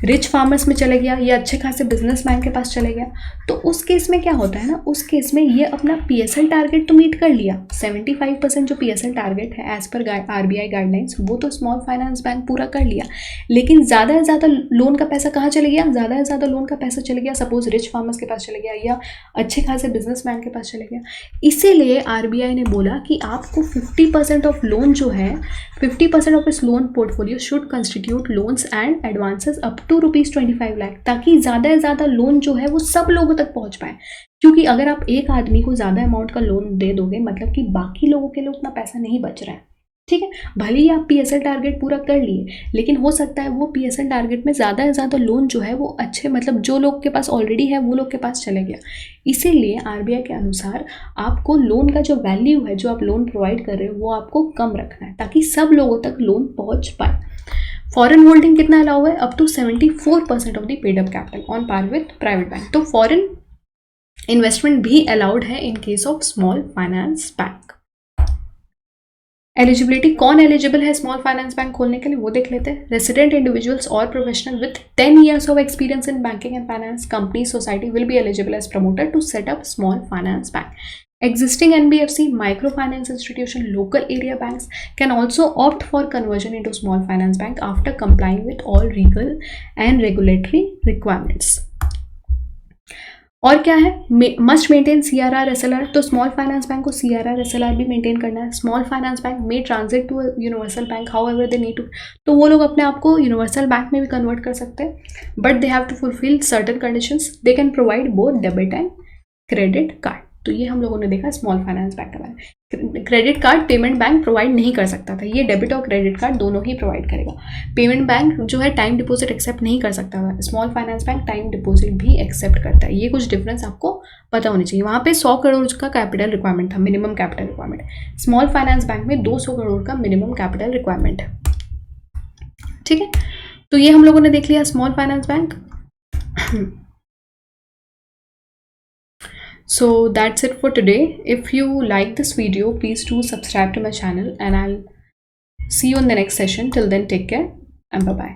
रिच फार्मर्स में चले गया या अच्छे खासे बिजनेसमैन के पास चले गया। तो उस केस में क्या होता है ना, उस केस में ये अपना PSL टारगेट तो मीट कर लिया, 75% जो PSL टारगेट है एज पर RBI गाइडलाइंस वो तो स्मॉल फाइनेंस बैंक पूरा कर लिया, लेकिन ज़्यादा से ज़्यादा लोन का पैसा कहाँ चले गया? ज़्यादा से ज़्यादा लोन का पैसा चले गया सपोज रिच फार्मर्स के पास चले गया या अच्छे खासे बिजनेसमैन के पास चले गया। इसीलिए RBI ने बोला कि आपको 50% ऑफ लोन जो है 50% ऑफ इस loan portfolio should constitute loans and advances up to ₹25 lakh, ताकि ज़्यादा से ज़्यादा लोन जो है वो सब लोगों तक पहुंच पाए। क्योंकि अगर आप एक आदमी को ज़्यादा अमाउंट का लोन दे दोगे मतलब कि बाकी लोगों के लिए उतना पैसा नहीं बच रहा है, ठीक है। भले ही आप PSL टारगेट पूरा कर लिए, लेकिन हो सकता है वो PSL टारगेट में ज़्यादा से ज़्यादा लोन जो है वो अच्छे मतलब जो लोग के पास ऑलरेडी है वो लोग के पास चले गया। इसीलिए RBI के अनुसार आपको लोन का जो वैल्यू है, जो आप लोन प्रोवाइड कर रहे हो वो आपको कम रखना है ताकि सब लोगों तक लोन पहुँच पाए। फॉरेन होल्डिंग कितना अलाउ है? Up to 74% of the paid up capital on par with private bank. तो फॉरेन इन्वेस्टमेंट भी अलाउड है in case of small finance bank. Eligibility, कौन एलिजिबल है स्मॉल फाइनेंस बैंक खोलने के लिए वो देख लेते हैं। रेसिडेंट इंडिविजुअल्स और professional with 10 years of experience in banking and finance, company, society will be eligible as promoter to set up small finance bank. Existing NBFC, microfinance institution, local area banks can also opt for conversion into small finance bank after complying with all legal and regulatory requirements। और क्या है? Must maintain CRR SLR। तो small finance bank को CRR SLR भी maintain करना है। Small finance bank में transit to universal bank however they need to, तो वो लोग अपने आप को यूनिवर्सल बैंक में भी कन्वर्ट कर सकते हैं, but they have to fulfil certain conditions. They can provide both debit and credit card. तो ये हम लोगों ने देखा स्मॉल फाइनेंस बैंक के बारे में। Credit card payment bank provide नहीं कर सकता था, ये डेबिट और क्रेडिट कार्ड दोनों ही प्रोवाइड करेगा। पेमेंट बैंक जो है टाइम डिपॉजिट एक्सेप्ट नहीं कर सकता था, small finance bank time deposit भी एक्सेप्ट करता है। ये कुछ डिफरेंस आपको पता होनी चाहिए। वहाँ पे 100 करोड़ का कैपिटल रिक्वायरमेंट था, minimum capital requirement. Small finance bank में 200 करोड़ का मिनिमम कैपिटल रिक्वायरमेंट है, ठीक है। तो ये हम लोगों ने देख लिया small finance bank. So that's it for today. If you like this video, please do subscribe to my channel and I'll see you in the next session. Till then, take care and bye-bye.